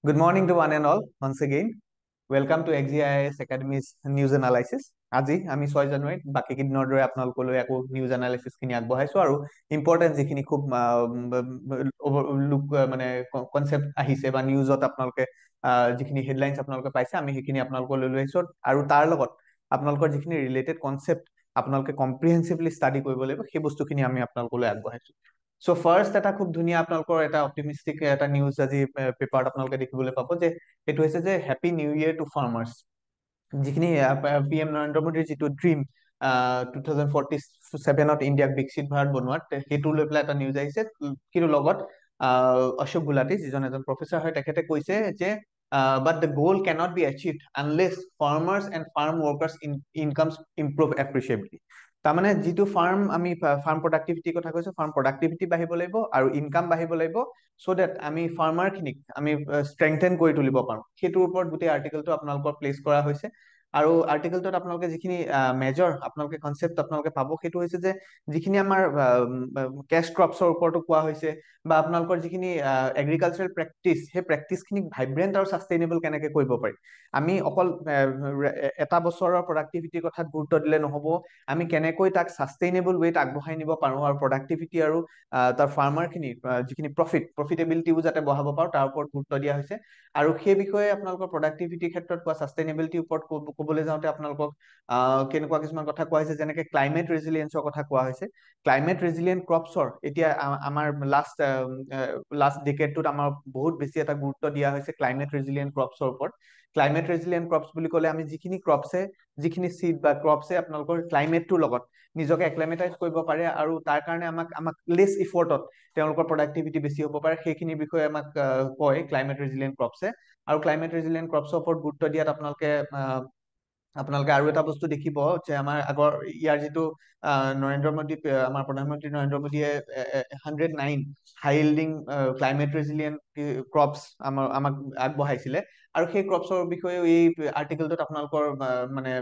Good morning to one and all once again. Welcome to XGIS Academy's News Analysis. আজি আমি 6 জানুৱাৰীত বাকি দিনৰ দৰে আপোনালোকলৈ আকৌ নিউজ এনালাইসিস খিনি আগবঢ়াইছো আৰু ইম্পৰ্টেন্ট যিখিনি খুব মানে কনসেপ্ট আহিছে বা নিউজত আপোনালোকে যিখিনি হেডলাইনস আপোনালোকে পাইছে আমি সেইখিনি আপোনালোকলৈ লৈ আহিছো আৰু তাৰ লগত আপোনালোকৰ যিখিনি ৰিলেটেড কনসেপ্ট আপোনালোকে কম্প্ৰিহেনসিভলি ষ্টাডি কৰিব লাগিব সেই বস্তুখিনি আমি আপোনালোকলৈ আগবঢ়াইছো সো ফাৰ্স্ট এটা খুব ধুনিয়া আপোনালোকৰ এটা অপটিমিস্টিক এটা নিউজ আজি পেপাৰত আপোনালোকে দেখিবলৈ পাব যে এটো হৈছে যে হ্যাপি নিউ ইয়াৰ টু ফাৰ্মাৰ্স যিখিনি পিএম নৰেন্দ্ৰ মোদীৰ যিটো ড্ৰিম 2047ত ইণ্ডিয়াক বিকশিত ভাৰত বনোৱাত হেতু লৈ পেলাই এটা নিউজ আহিছে কিন্তু লগত অশোক গুলাটি যিজন এজন প্ৰফেসৰ হয় তেখেতে কৈছে যে but the goal cannot be achieved unless farmers and farm workers incomes improve appreciably তাৰমানে যিটো ফাৰ্ম প্ৰডাক্টিভিটি কথা কৈছো ফাৰ্ম প্ৰডাক্টিভিটি বাঢ়িব লাগিব আৰু ইনকাম বাঢ়িব লাগিব সো দ্যাট আমি ফাৰ্মাৰ খিনিক আমি ষ্ট্ৰেংথেন কৰি তুলিব পাৰো সেইটোৰ ওপৰত গোটেই আৰ্টিকেলটো আপোনালোকৰ প্লেস কৰা হৈছে আৰু আৰ্টিকেলটোত আপোনালোকে যিখিনি মেজৰ আপোনালোকে কনসেপ্ট আপোনালোকে পাব সেইটো হৈছে যে যিখিনি আমাৰ ক্যাশ ক্ৰপছৰ ওপৰতো কোৱা হৈছে বা আপোনালোকৰ যিখিনি এগ্ৰিকালচাৰেল প্ৰেক্টিস সেই প্ৰেক্টিস খিনিক ভাইব্ৰেন্ট আৰু সাস্টেইনেবল কেনেকৈ কৰিব পাৰি আমি অকল এটা বছৰৰ প্ৰডাক্টিভিটিৰ কথা গুৰুত্ব দিলে নহব আমি কেনেকৈ তাক সাস্টেইনেবল ৱেত আগবঢ়াই নিব পাৰো আৰু প্ৰডাক্টিভিটি আৰু তাৰ ফাৰ্মাৰ খিনি যিখিনি প্ৰফিটেবিলিটিও যাতে বঢ়াব পাৰো তাৰ ওপৰত গুৰুত্ব দিয়া হৈছে আৰু সেই বিষয়ে আপোনালোকৰ প্ৰডাক্টিভিটিৰ ক্ষেত্ৰত কোৱা সাস্টেইনেবিলিটিৰ ওপৰত ক'বলৈ যাওঁতে আপোনালোকক কেনেকুৱা কিছুমান কথা কোৱা হৈছে যেনেকৈ ক্লাইমেট ৰেজিলিয়েন্সৰ কথা কোৱা হৈছে ক্লাইমেট ৰেজিলিয়েন্ট ক্ৰপছৰ এতিয়া আমাৰ লাষ্ট ডিকেডটোত আমাৰ বহুত বেছি এটা গুৰুত্ব দিয়া হৈছে ক্লাইমেট ৰেজিলিয়েন্ট ক্ৰপছৰ ওপৰত ক্লাইমেট ৰেজিলিয়েন্ট ক্ৰপছ বুলি ক'লে আমি যিখিনি ক্ৰপছে যিখিনি সিড বা ক্ৰপছে আপোনালোকৰ ক্লাইমেটটোৰ লগত নিজকে এক্লাইমেটাইজ কৰিব পাৰে আৰু তাৰ কাৰণে আমাক লেছ ইফৰ্টত তেওঁলোকৰ প্ৰডাক্টিভিটি বেছি হ'ব পাৰে সেইখিনি বিষয়ে আমাক কয় ক্লাইমেট ৰেজিলিয়েন্ট ক্ৰপছে আৰু ক্লাইমেট ৰেজিলিয়েন্ট ক্ৰপছৰ ওপৰত গুৰুত্ব দিয়াত আপোনালোকে আৰু এটা বস্তু দেখিব যে আমাৰ আগৰ ইয়াৰ যিটো নৰেন্দ্ৰ মোদী আমাৰ প্ৰধানমন্ত্ৰী নৰেন্দ্ৰ মোদীয়ে 109 হাই ইল্ডিং ক্লাইমেট ৰেজিলিয়েন্ট ক্ৰপছ আমাক আগবঢ়াইছিলে আৰু সেই ক্ৰপছৰ বিষয়ে এই আৰ্টিকেলটোত আপোনালোকৰ মানে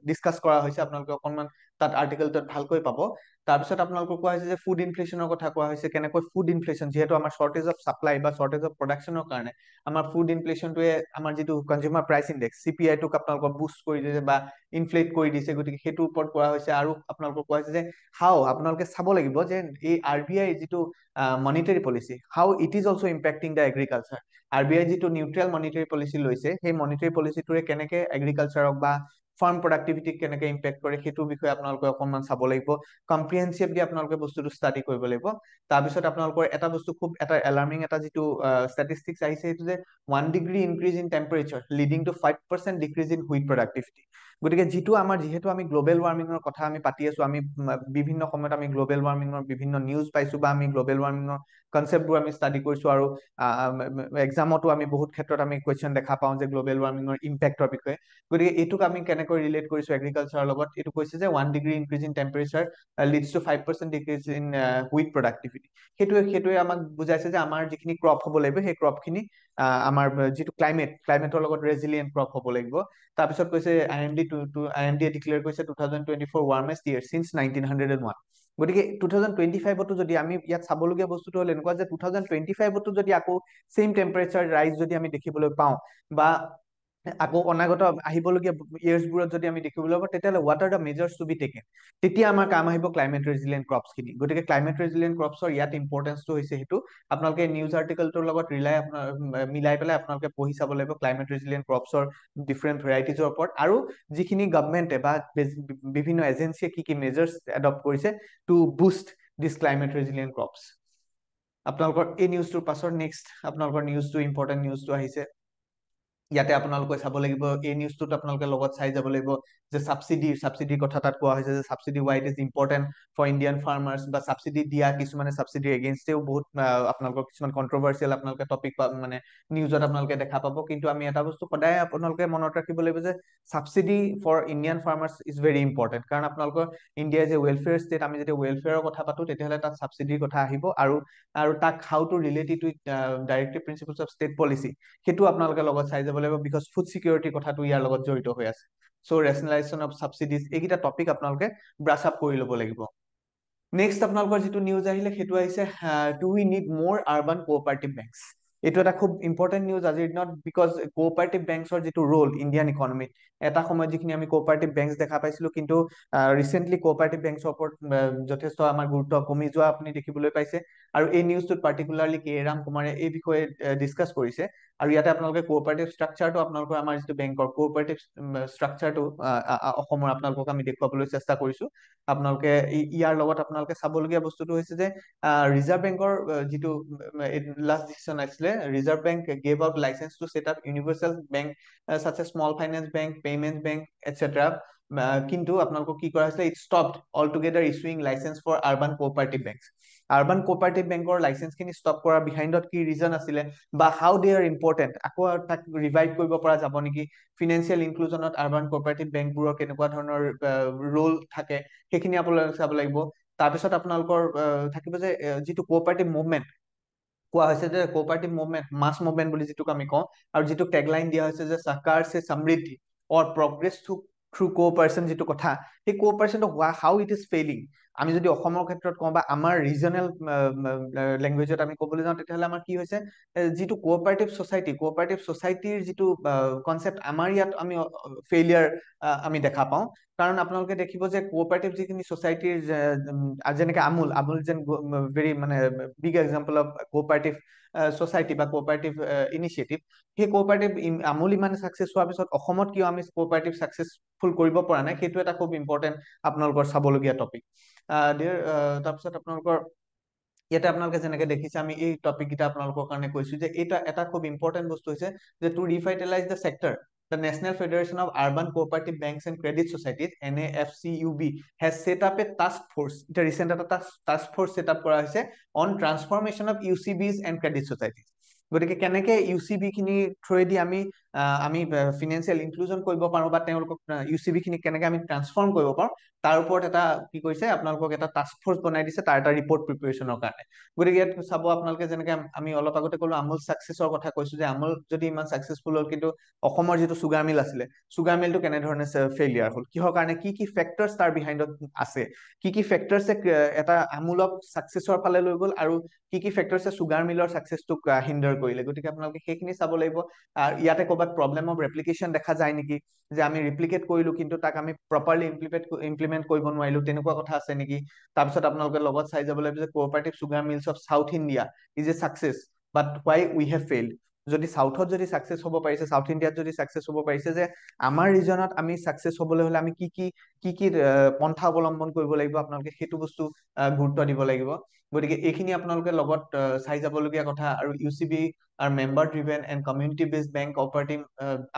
ডিসকাস কৰা হৈছে আপোনালোকে অকনমান তাত আৰ্টিকেলটোত ভালকৈ পাব তাৰপিছত আপোনালোকক কোৱা হৈছে যে ফুড ইনফ্লেশনৰ কথা কোৱা হৈছে কেনেকৈ ফুড ইনফ্লেশন যেহেতু আমাৰ শৰ্টেজ অফ সাপ্লাই বা শৰ্টেজ অফ প্ৰডাকশনৰ কাৰণে আমাৰ ফুড ইনফ্লেশনটোৱে আমাৰ যিটো কনজিউমাৰ প্ৰাইস ইনডেক্স সিপিআই টোক আপোনালোকক বুষ্ট কৰি দিছে বা ইনফ্লেট কৰি দিছে গতিকে সেইটোৰ ওপৰত কোৱা হৈছে আৰু আপোনালোকক কোৱা হৈছে যে হাউ আপোনালোকে চাব লাগিব যে এই আৰবিআই যিটো monetary policy how it is also impacting the agriculture RBI যিটো নিউট্ৰেল মনিটাৰী পলিসি লৈছে সেই মনিটাৰী পলিসিটোৰে কেনেকৈ এগ্ৰিকালচাৰক বা ফাৰ্ম প্ৰডাক্টিভিটিক কেনেকৈ ইম্পেক্ট কৰে সেইটো বিষয়ে আপোনালোকে অকনমান চাব লাগিব কম্প্ৰিহেনসিভলি আপোনালোকে বস্তুটো ষ্টাডি কৰিব লাগিব তাৰপিছত আপোনালোকৰ এটা বস্তু খুব এটা এলাৰ্মিং এটা যিটো ষ্টেটিষ্টিক্স আহিছে সেইটো যে 1 degree increase in temperature leading to 5% decrease in wheat productivity গতিকে যিহেতু আমি গ্লোবেল ৱাৰ্মিঙৰ কথা আমি পাতি আছো আমি বিভিন্ন সময়ত আমি গ্লোবেল ৱাৰ্মিঙৰ বিভিন্ন নিউজ পাইছো বা আমি গ্লোবেল ৱাৰ্মিঙৰ কনসেপ্টবোৰ আমি ষ্টাডি কৰিছো আৰু এক্সামতো আমি বহুত ক্ষেত্ৰত আমি কোৱেশ্চন দেখা পাওঁ যে গ্লোবেল ৱাৰ্মিঙৰ ইম্পেক্টৰ বিষয়ে গতিকে এইটোক আমি কেনেকৈ ৰিলেট কৰিছো এগ্ৰিকালচাৰৰ লগত এইটো কৈছে যে 1 degree increase in temperature leads to 5% decrease in wheat productivity সেইটোৱে আমাক বুজাইছে যে আমাৰ যিখিনি ক্ৰপ হ'ব লাগিব সেই ক্ৰপখিনি আমাৰ যিটো ক্লাইমেটৰ লগত ৰেজিলিয়েন্ট ক্ৰপ হ'ব লাগিব তাৰপিছত কৈছে আইএমডিয়ে ডিক্লেয়াৰ কৰিছে 2024 ৱাৰ্মেষ্ট ইয়াৰ সিন্স 1901 গতিকে 2025তো যদি আমি ইয়াত চাবলগীয়া বস্তুটো হ'ল এনেকুৱা যে 2025তো যদি আকৌ সেম টেম্পাৰেচাৰ ৰাইজ যদি আমি দেখিবলৈ পাওঁ বা আকৌ অনাগত আহিবলগীয়া ইয়াৰ্ছবোৰত যদি আমি দেখিবলৈ পাওঁ তেতিয়াহ'লে what are the measures to be taken তেতিয়া আমাৰ কাম আহিব ক্লাইমেট ৰেজিলিয়েন্ট ক্ৰপছ খিনি গতিকে ক্লাইমেট ৰেজিলিয়েন্ট ক্ৰপছৰ ইয়াত ইম্পৰ্টেন্সটো হৈছে সেইটো আপোনালোকে নিউজ আৰ্টিকেলটোৰ লগত মিলাই পেলাই আপোনালোকে পঢ়ি চাব লাগিব ক্লাইমেট ৰেজিলিয়েন্ট ক্ৰপছৰ ডিফাৰেন্ট ভেৰাইটিজৰ ওপৰত আৰু যিখিনি গভৰ্ণমেণ্টে বা বিভিন্ন এজেন্সিয়ে কি মেজাৰ্ছ এডপ্ট কৰিছে টু বুষ্ট দিছ ক্লাইমেট ৰেজিলিয়েন্ট ক্ৰপছ আপোনালোকৰ এই নিউজটোৰ পাছৰ নেক্সট আপোনালোকৰ নিউজটো ইম্পৰ্টেন্ট নিউজটো আহিছে ইয়াতে আপোনালোকে চাব লাগিব এই নিউজটোত আপোনালোকে লগত চাই যাব লাগিব যে সাবসিডিৰ কথা তাত কোৱা হৈছে যে subsidy why it is important for Indian farmers বা সাবসিডি দিয়া কিছুমানে সাবসিডিৰ এগেইনষ্টেও বহুত আপোনালোকৰ কিছুমান কন্ট্ৰভাৰ্চিয়েল আপোনালোকে টপিক মানে নিউজত আপোনালোকে দেখা পাব কিন্তু আমি এটা বস্তু সদায় আপোনালোকে মনত ৰাখিব লাগিব যে subsidy for Indian farmers is very important কাৰণ আপোনালোকৰ ইণ্ডিয়া যে ৱেলফেয়াৰ ষ্টেট আমি যেতিয়া ৱেলফেয়াৰৰ কথা পাতো তেতিয়াহ'লে তাত সাবসিডিৰ কথা আহিব আৰু তাক how to relate it with directive principles of state policy সেইটো আপোনালোকে লগত চাই যাব লাগিব বিকজ ফুড সিকিউৰিটিৰ কথাটো ইয়াৰ লগত জড়িত হৈ আছে সো ৰেচনেলাইজেশ্যন অফ সাবসিডিজ এইকেইটা টপিক আপোনালোকে ব্ৰাছ আপ কৰি ল'ব লাগিব নেক্সট আপোনালোকৰ যিটো নিউজ আহিলে সেইটো আহিছে ডু উই নিড মোৰ আৰবান কোঅপাৰেটিভ বেংকছ এইটো এটা খুব ইম্পৰ্টেণ্ট নিউজ আজিৰ দিনত, বিকজ কোঅপাৰেটিভ বেংকছৰ যিটো ৰোল ইণ্ডিয়ান ইকনমিত, এটা সময়ত যিখিনি আমি কোঅপাৰেটিভ বেংক দেখা পাইছিলো, কিন্তু ৰিচেণ্টলি কোঅপাৰেটিভ বেংকছৰ ওপৰত যথেষ্ট আমাৰ গুৰুত্ব কমি যোৱা আপুনি দেখিবলৈ পাইছে। আৰু এই নিউজটোত পাৰ্টিকুলাৰলি কে ৰাম কুমাৰে এই বিষয়ে ডিছকাছ কৰিছে। আৰু ইয়াতে আপোনালোকে কোঅপাৰেটিভ ষ্ট্ৰাকচাৰটো, আপোনালোকৰ আমাৰ যিটো বেংকৰ কোঅপাৰেটিভ ষ্ট্ৰাকচাৰটো অসমৰ আপোনালোকক আমি দেখুৱাবলৈ চেষ্টা কৰিছো। আপোনালোকে ইয়াৰ লগত আপোনালোকে চাবলগীয়া বস্তুটো হৈছে যে ৰিজাৰ্ভ বেংকৰ যিটো লাষ্ট ডিচিশ্যন আছিলে, reserve bank gave out licence to set up universal bank such as small finance bank, payments bank, etc. কিন্তু আপোনালোকক কি কৰা হৈছিলে, it stopped altogether issuing licence for urban cooperative banks. Urban cooperative বেংকৰ লাইচেন্সখিনি stop কৰাৰ বিহাইণ্ডত কি region আছিলে, বা হাউ দে আৰ ইম্পৰ্টেণ্ট, আকৌ তাক ৰিভাইভ কৰিব পৰা যাব নেকি, ফিনেন্সিয়েল ইনক্লুজনত আৰবান কোঅপাৰেটিভ বেংকবোৰৰ কেনেকুৱা ধৰণৰ ৰোল থাকে, সেইখিনি আপোনালোকে চাব লাগিব। তাৰপিছত আপোনালোকৰ থাকিব যে যিটো কোঅপাৰেটিভ মুভমেণ্ট কোৱা হৈছে, যে কোঅপাৰেটিভ মুভমেণ্ট মাছ মুভমেণ্ট বুলি যিটোক আমি কওঁ, আৰু যিটো টেগলাইন দিয়া হৈছে যে সহকাৰ সে সমৃদ্ধি অৰ প্ৰগ্ৰেছ থ্ৰু কোঅপাৰেশ্যন, যিটো কথা, সেই কোঅপাৰেশ্যনটো হাউ ইট ইজ ফেইলিং। আমি যদি অসমৰ ক্ষেত্ৰত কওঁ বা আমাৰ ৰিজনেল লেংগুৱেজত আমি ক'বলৈ যাওঁ, তেতিয়াহ'লে আমাৰ কি হৈছে, যিটো কোঅপাৰেটিভ ছচাইটিৰ যিটো কনচেপ্ট, আমাৰ ইয়াত আমি ফেইলিয়াৰ আমি দেখা পাওঁ। কাৰণ আপোনালোকে দেখিব যে কোঅপাৰেটিভ যিখিনি ছচাইটিৰ, যেনেকে আমুল যেন ভেৰি মানে big example of cooperative society বা কোঅপাৰেটিভ ইনিচিয়েটিভ, সেই কোঅপাৰেটিভ আমুল ইমান ছাকচেছ হোৱাৰ পিছত অসমত কিয় আমি কোঅপাৰেটিভ ছাকচেছফুল কৰিব পৰা নাই, সেইটো এটা খুব ইম্পৰ্টেণ্ট আপোনালোকৰ চাবলগীয়া টপিক। তাৰপিছত আপোনালোকৰ ইয়াতে আপোনালোকে যেনেকে দেখিছে, আমি এই টপিক কেইটা আপোনালোকৰ কাৰণে কৈছো, যে এটা খুব ইম্পৰ্টেণ্ট বস্তু হৈছে যে to revitalise the sector, the National Federation of Urban Cooperative Banks and Credit Societies NAFCUB has set up a task force, এটা রিসেন্ট এটা টাস্ক ফোর্স সেট আপ কৰা হৈছে on transformation of UCBs and credit societies। গতিকে কেনেকে ইউচিবি খিনি থ্ৰুৱেদি আমি আমি financial inclusion কৰিব পাৰো, বা তেওঁলোকক ইউচিবি খিনি কেনেকে আমি ট্ৰান্সফৰ্ম কৰিব পাৰো, তাৰ ওপৰত এটা কি কৰিছে, আপোনালোকক এটা টাস্ক ফোৰ্স বনাই দিছে তাৰ এটা ৰিপৰ্ট প্ৰিপাৰেচনৰ কাৰণে। গতিকে ইয়াত চাব আপোনালোকে, যেনেকে আমি অলপ আগতে ক'লো আমুল ছাকচেছৰ কথা কৈছো, যে আমুল যদি ইমান ছাকচেছফুল হ'ল, কিন্তু অসমৰ যিটো চুগাৰ মিল আছিলে, চুগাৰ মিলটো কেনেধৰণে ফেইলিয়াৰ হ'ল, কিহৰ কাৰণে, কি কি ফেক্টৰ্ছ তাৰ বিহাইণ্ডত আছে, কি কি ফেক্টৰ্ছে এটা আমুলক ছাকচেছৰ ফালে লৈ গ'ল, আৰু কি কি ফেক্টৰ্ছে চুগাৰ মিলৰ ছাকচেছটোক হিণ্ডাৰ কৰিলে। গতিকে আপোনালোকে সেইখিনি চাব লাগিব। ইয়াতে ক'ৰবাত প্ৰব্লেম অফ ৰেপ্লিকেশ্যন দেখা যায় নেকি, যে আমি ৰিপ্লিকেট কৰিলো কিন্তু তাক আমি প্ৰপাৰলি ইমপ্লিমেণ্ট কৰিব নোৱাৰিলো, তেনেকুৱা কথা আছে নেকি। তাৰপিছত আপোনালোকে লগত চাই যাব লাগিব যে cooperative sugar mills of south India is a success, but why we have failed. যদি সাউথত যদি ছাকচেছ হ'ব পাৰিছে, সাউথ ইণ্ডিয়াত যদি ছাকচেছ হ'ব পাৰিছে, যে আমাৰ ৰিজনত আমি ছাকচেছ হ'বলৈ হ'লে আমি কি কি পন্থা অৱলম্বন কৰিব লাগিব, আপোনালোকে সেইটো বস্তু গুৰুত্ব দিব লাগিব। গতিকে এইখিনি আপোনালোকে লগত চাই যাবলগীয়া কথা। আৰু ইউচিবি আৰু member driven and community based bank operating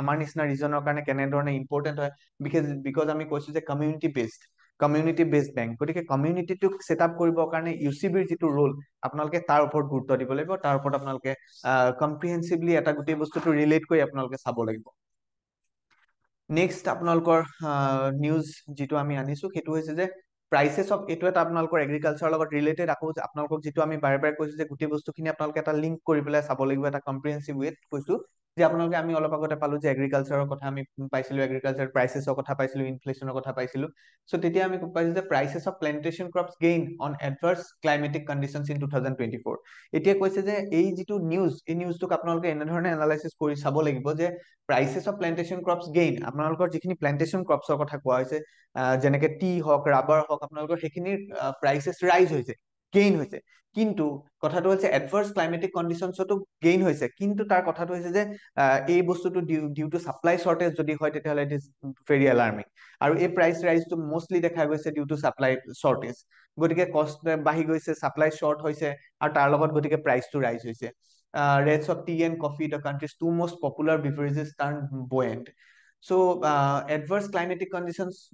আমাৰ নিচিনা ৰিজনৰ কাৰণে কেনেধৰণে ইম্পৰ্টেণ্ট হয়, বিকজ আমি কৈছো যে কমিউনিটি বেছড বেংক। গতিকে কমিউনিটিটোক ছেট আপ কৰিবৰ কাৰণে ইউচিবিৰ যিটো ৰোল, আপোনালোকে তাৰ ওপৰত গুৰুত্ব দিব লাগিব, তাৰ ওপৰত আপোনালোকে কম্প্ৰিহেনচিভলি এটা গোটেই বস্তুটো ৰিলেট কৰি আপোনালোকে চাব লাগিব। নেক্সট আপোনালোকৰ নিউজ যিটো আমি আনিছো, সেইটো হৈছে যে প্ৰাইচেছ অফ, এইটো এটা আপোনালোকৰ এগ্ৰিকালচাৰৰ লগত ৰিলেটেড। আকৌ আপোনালোকক যিটো আমি বাৰে বাৰে কৈছো, যে গোটেই বস্তুখিনি আপোনালোকে এটা লিংক কৰি পেলাই চাব লাগিব, এটা কম্প্ৰিহেনচিভ ৱেত কৈছো। যে আপোনালোকে, আমি অলপ আগতে পালো যে এগ্ৰিকালচাৰৰ কথা আমি পাইছিলো, এগ্ৰিকালচাৰ প্ৰাইচেছৰ কথা পাইছিলো, ইনফ্লেশ্যনৰ কথা পাইছিলো। চ' তেতিয়া আমি পাইছো যে prices of plantation crops gain on adverse climatic conditions in 2024। এতিয়া কৈছে যে এই যিটো নিউজ, এই নিউজটোক আপোনালোকে এনেধৰণে এনালাইচিছ কৰি চাব লাগিব, যে prices of plantation crops gain, আপোনালোকৰ যিখিনি প্লেন্টেশ্যন ক্ৰপছৰ কথা কোৱা হৈছে, যেনেকে টি হওক, ৰাবাৰ হওক, আপোনালোকৰ সেইখিনিৰ প্ৰাইচেছ ৰাইজ হৈছে, গেইন হৈছে। কিন্তু কথাটো হৈছে এডভাৰ্ছ ক্লাইমেটিক কণ্ডিশ্যনছতো গেইন হৈছে, কিন্তু তাৰ কথাটো হৈছে যে এই বস্তুটো ডিউ টু ছাপ্লাই শ্বৰ্টেজ যদি হয়, তেতিয়াহ'লে ইট ইজ ভেৰি এলাৰ্মিং। আৰু এই প্ৰাইচ ৰাইজটো মষ্টলি দেখা গৈছে ডিউ টু ছাপ্লাই শ্বৰ্টেজ। গতিকে কষ্ট বাঢ়ি গৈছে, ছাপ্লাই শ্বৰ্ট হৈছে, আৰু তাৰ লগত গতিকে প্ৰাইচটো ৰাইজ হৈছে। Rates of tea and coffee, the country's two most popular beverages, turned buoyant. So, adverse climatic conditions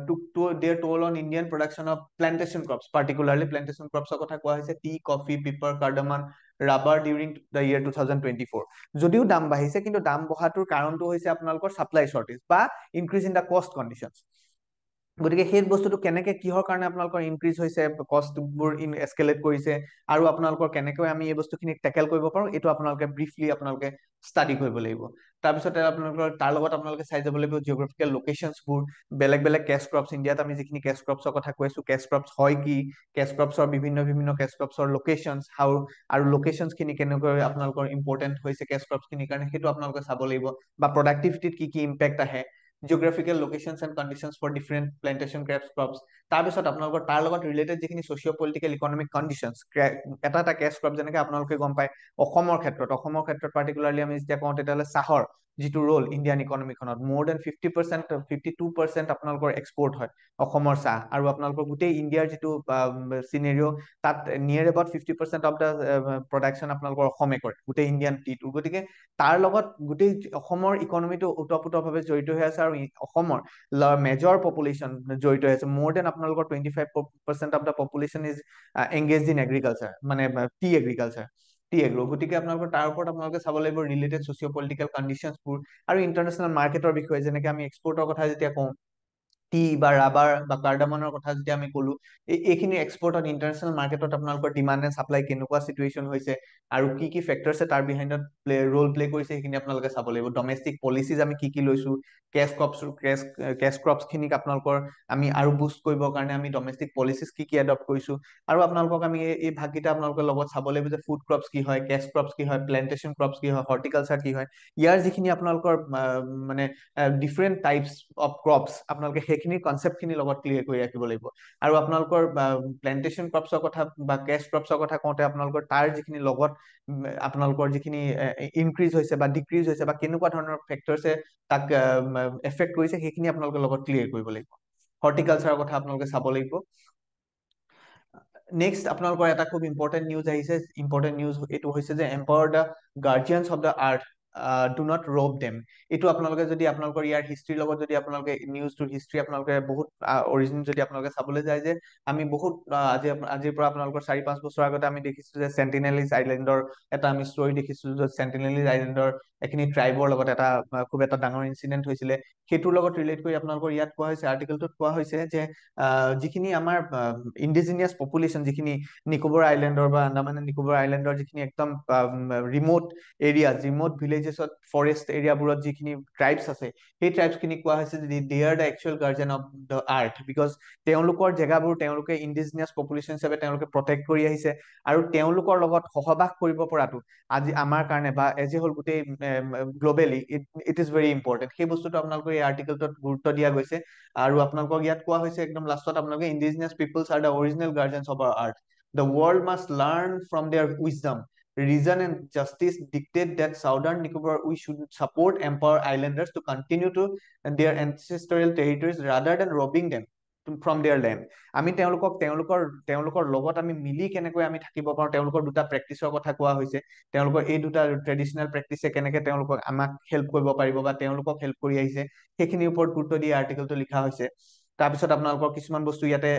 took their toll on Indian production of plantation crops, particularly plantation crops কথা কোৱা হৈছে tea, coffee, pepper, cardamom, rubber during the year 2024. যদিও দাম বাঢ়িছে, কিন্তু দাম বঢ়াটোৰ কাৰণটো হৈছে আপোনালোকৰ সাপ্লাই শৰ্টেজ বা ইনক্ৰিজ ইন দা কষ্ট কণ্ডিশ্যনছ। গতিকে সেই বস্তুটো কেনেকে কিহৰ কাৰণে আপোনালোকৰ ইনক্ৰিজ হৈছে, কষ্টবোৰ এস্কেলেট কৰিছে, আৰু আপোনালোকৰ কেনেকৈ আমি এই বস্তুখিনি টেকেল কৰিব পাৰো, এইটো আপোনালোকে ব্ৰিফলি আপোনালোকে ষ্টাডি কৰিব লাগিব। তাৰপিছতে আপোনালোকৰ তাৰ লগত আপোনালোকে চাই যাব লাগিব জিঅ'গ্ৰাফিকেল লোকেশ্যনছবোৰ, বেলেগ বেলেগ কেছ ক্ৰপছ, ইণ্ডিয়াত আমি যিখিনি কেছ ক্ৰপছৰ কথা কৈছো, কেছ ক্ৰপছ হয় কি, কেছ ক্ৰপছৰ বিভিন্ন বিভিন্ন কেছ ক্ৰপছৰ লোকেশ্যনছ হাউ, আৰু লোকেশ্যনছ খিনি কেনেকৈ আপোনালোকৰ ইম্পৰ্টেণ্ট হৈছে কেছ ক্ৰপছ খিনিৰ কাৰণে, সেইটো আপোনালোকে চাব লাগিব, বা প্ৰডাক্টিভিটিত কি কি ইম্পেক্ট আহে, geographical locations and conditions for different plantation crops. তাৰপিছত আপোনালোকৰ তাৰ লগত ৰিলেটেড যিখিনি ছ'চিঅ' পলিটিকেল ইকনমিক কণ্ডিশ্যনছ, এটা এটা কেছ ক্ৰপ যেনেকে আপোনালোকে গম পায় অসমৰ ক্ষেত্ৰত পাৰ্টিকুলাৰলি আমি যেতিয়া কওঁ তেতিয়াহ'লে চাহৰ যিটো ৰোল ইণ্ডিয়ান ইকনমিখনত, মোৰ দেন 50%, 52% আপোনালোকৰ এক্সপৰ্ট হয় অসমৰ চাহ, আৰু আপোনালোকৰ গোটেই ইণ্ডিয়াৰ যিটো চিনেৰিঅ' তাত near about 50% of the production আপোনালোকৰ অসমে কৰে, গোটেই ইণ্ডিয়ান টিটো। গতিকে তাৰ লগত গোটেই অসমৰ ইকনমিটো ওতঃপ্ৰোতভাৱে জড়িত হৈ আছে, আৰু অসমৰ মেজৰ পপুলেশ্যন জড়িত হৈ আছে, মোৰ দেন আপোনালোকৰ 25% of the population is engage in agriculture, মানে টি এগ্ৰিকালচাৰ, টি এগ্ৰ। গতিকে আপোনালোকৰ তাৰ ওপৰত আপোনালোকে চাব লাগিব ৰিলেটেড ছ'চিঅ' পলিটিকেল কণ্ডিশ্যনছবোৰ, আৰু ইণ্টাৰনেশ্যনেল মাৰ্কেটৰ বিষয়ে, যেনেকে আমি এক্সপৰ্টৰ কথা যেতিয়া কওঁ, টি বা ৰাবাৰ বা কাৰ্ডামনৰ কথা যেতিয়া আমি কলো, এইখিনি এক্সপৰ্টত ইণ্টাৰনেশ্যনেল মাৰ্কেটত আপোনালোকৰ ডিমাণ্ড এণ্ড চাপ্লাই কেনেকুৱা চিটুৱেশ্যন হৈছে, আৰু কি কি ফেক্টৰছে তাৰ বিহাইণ্ডত ৰোল প্লে কৰিছে, সেইখিনি আপোনালোকে চাব লাগিব। ডমেষ্টিক পলিচিজ আমি কি কি লৈছো, কেছ ক্ৰপছ খিনিক আপোনালোকৰ আমি আৰু বুষ্ট কৰিবৰ কাৰণে আমি ডমেষ্টিক পলিচিজ কি কি এডপ্ট কৰিছো, আৰু আপোনালোকক আমি এই ভাগকেইটা আপোনালোকৰ লগত চাব লাগিব যে ফুড ক্ৰপছ কি হয়, কেছ ক্ৰপছ কি হয়, প্লেণ্টেশ্যন ক্ৰপছ কি হয়, হৰ্টিকালচাৰ কি হয়, ইয়াৰ যিখিনি আপোনালোকৰ মানে ডিফাৰেণ্ট টাইপছ অফ ক্ৰপছ, আপোনালোকে সেইখিনি কনচেপ্টখিনি লগত ক্লিয়াৰ কৰি ৰাখিব লাগিব। আৰু আপোনালোকৰ প্লেণ্টেশ্যন ক্ৰপছৰ কথা বা কেছ ক্ৰপছৰ কথা কওঁতে আপোনালোকৰ তাৰ যিখিনি লগত আপোনালোকৰ যিখিনি ইনক্ৰিজ হৈছে বা ডিক্ৰিজ হৈছে, বা কেনেকুৱা ধৰণৰ ফেক্টৰছে তাক এফেক্ট কৰিছে, সেইখিনি আপোনালোকে লগত ক্লিয়াৰ কৰিব লাগিব। হৰ্টিকালচাৰৰ কথা আপোনালোকে চাব লাগিব। নেক্সট আপোনালোকৰ এটা খুব ইম্পৰ্টেণ্ট নিউজ আহিছে, ইম্পৰ্টেণ্ট নিউজ এইটো হৈছে যে empower the guardians of the earth, do not rob them. এইটো আপোনালোকে যদি আপোনালোকৰ ইয়াৰ হিষ্ট্ৰীৰ লগত যদি আপোনালোকে নিউজটোৰ হিষ্ট্ৰী আপোনালোকে বহুত অৰিজিন যদি আপোনালোকে চাবলৈ যায়, যে আমি বহুত আজিৰ পৰা আপোনালোকৰ 4-5 বছৰ আগতে আমি দেখিছো যে চেণ্টিনেলিজ আইলেণ্ডৰ এটা আমি ষ্টৰী দেখিছো, য'ত চেণ্টিনেলিজ আইলেণ্ডৰ এইখিনি ট্ৰাইবৰ লগত এটা খুব এটা ডাঙৰ ইনচিডেণ্ট হৈছিলে। সেইটোৰ লগত ৰিলেট কৰি আপোনালোকৰ ইয়াত কোৱা হৈছে, আৰ্টিকেলটোত কোৱা হৈছে যে যিখিনি আমাৰ ইণ্ডিজিনিয়াছ পপুলেশ্যন, যিখিনি নিকোবৰ আইলেণ্ডৰ বা আন্দামান এণ্ড নিকোবৰ আইলেণ্ডৰ যিখিনি একদম ৰিম'ট এৰিয়াজ, ৰিম'ট ভিলেজেছত, ফৰেষ্ট এৰিয়াবোৰত যিখিনি ট্ৰাইবছ আছে, সেই ট্ৰাইবছখিনি কোৱা হৈছে যে they are the actual guardian of the earth, because তেওঁলোকৰ জেগাবোৰ তেওঁলোকে ইণ্ডিজিনিয়াছ পপুলেশ্যন হিচাপে তেওঁলোকে প্ৰটেক্ট কৰি আহিছে, আৰু তেওঁলোকৰ লগত সহবাস কৰিব পৰাটো আজি আমাৰ কাৰণে বা এজ এ হ'ল গোটেই globally it is very important. সেই বস্তুটো আপোনালোকৰ এই আৰ্টিকেলটোত গুৰুত্ব দিয়া গৈছে, আৰু আপোনালোকক ইয়াত কোৱা হৈছে একদম লাষ্টত আপোনালোকে indigenous peoples are the original guardians of our earth, the world must learn from their wisdom, reason and justice dictate that Southern Nicobar we should support empower islanders to continue to their ancestral territories rather than robbing them from their land. আমি তেওঁলোকৰ লগত আমি মিলি কেনেকৈ আমি থাকিব পাৰোঁ, তেওঁলোকৰ দুটা প্ৰেক্টিচৰ কথা কোৱা হৈছে, তেওঁলোকৰ এই দুটা ট্ৰেডিচনেল প্ৰেক্টিছে কেনেকে তেওঁলোকক আমাক হেল্প কৰিব পাৰিব বা তেওঁলোকক হেল্প কৰি আহিছে, সেইখিনিৰ ওপৰত গুৰুত্ব দি আৰ্টিকেলটো লিখা হৈছে। তাৰপিছত আপোনালোকৰ কিছুমান বস্তু ইয়াতে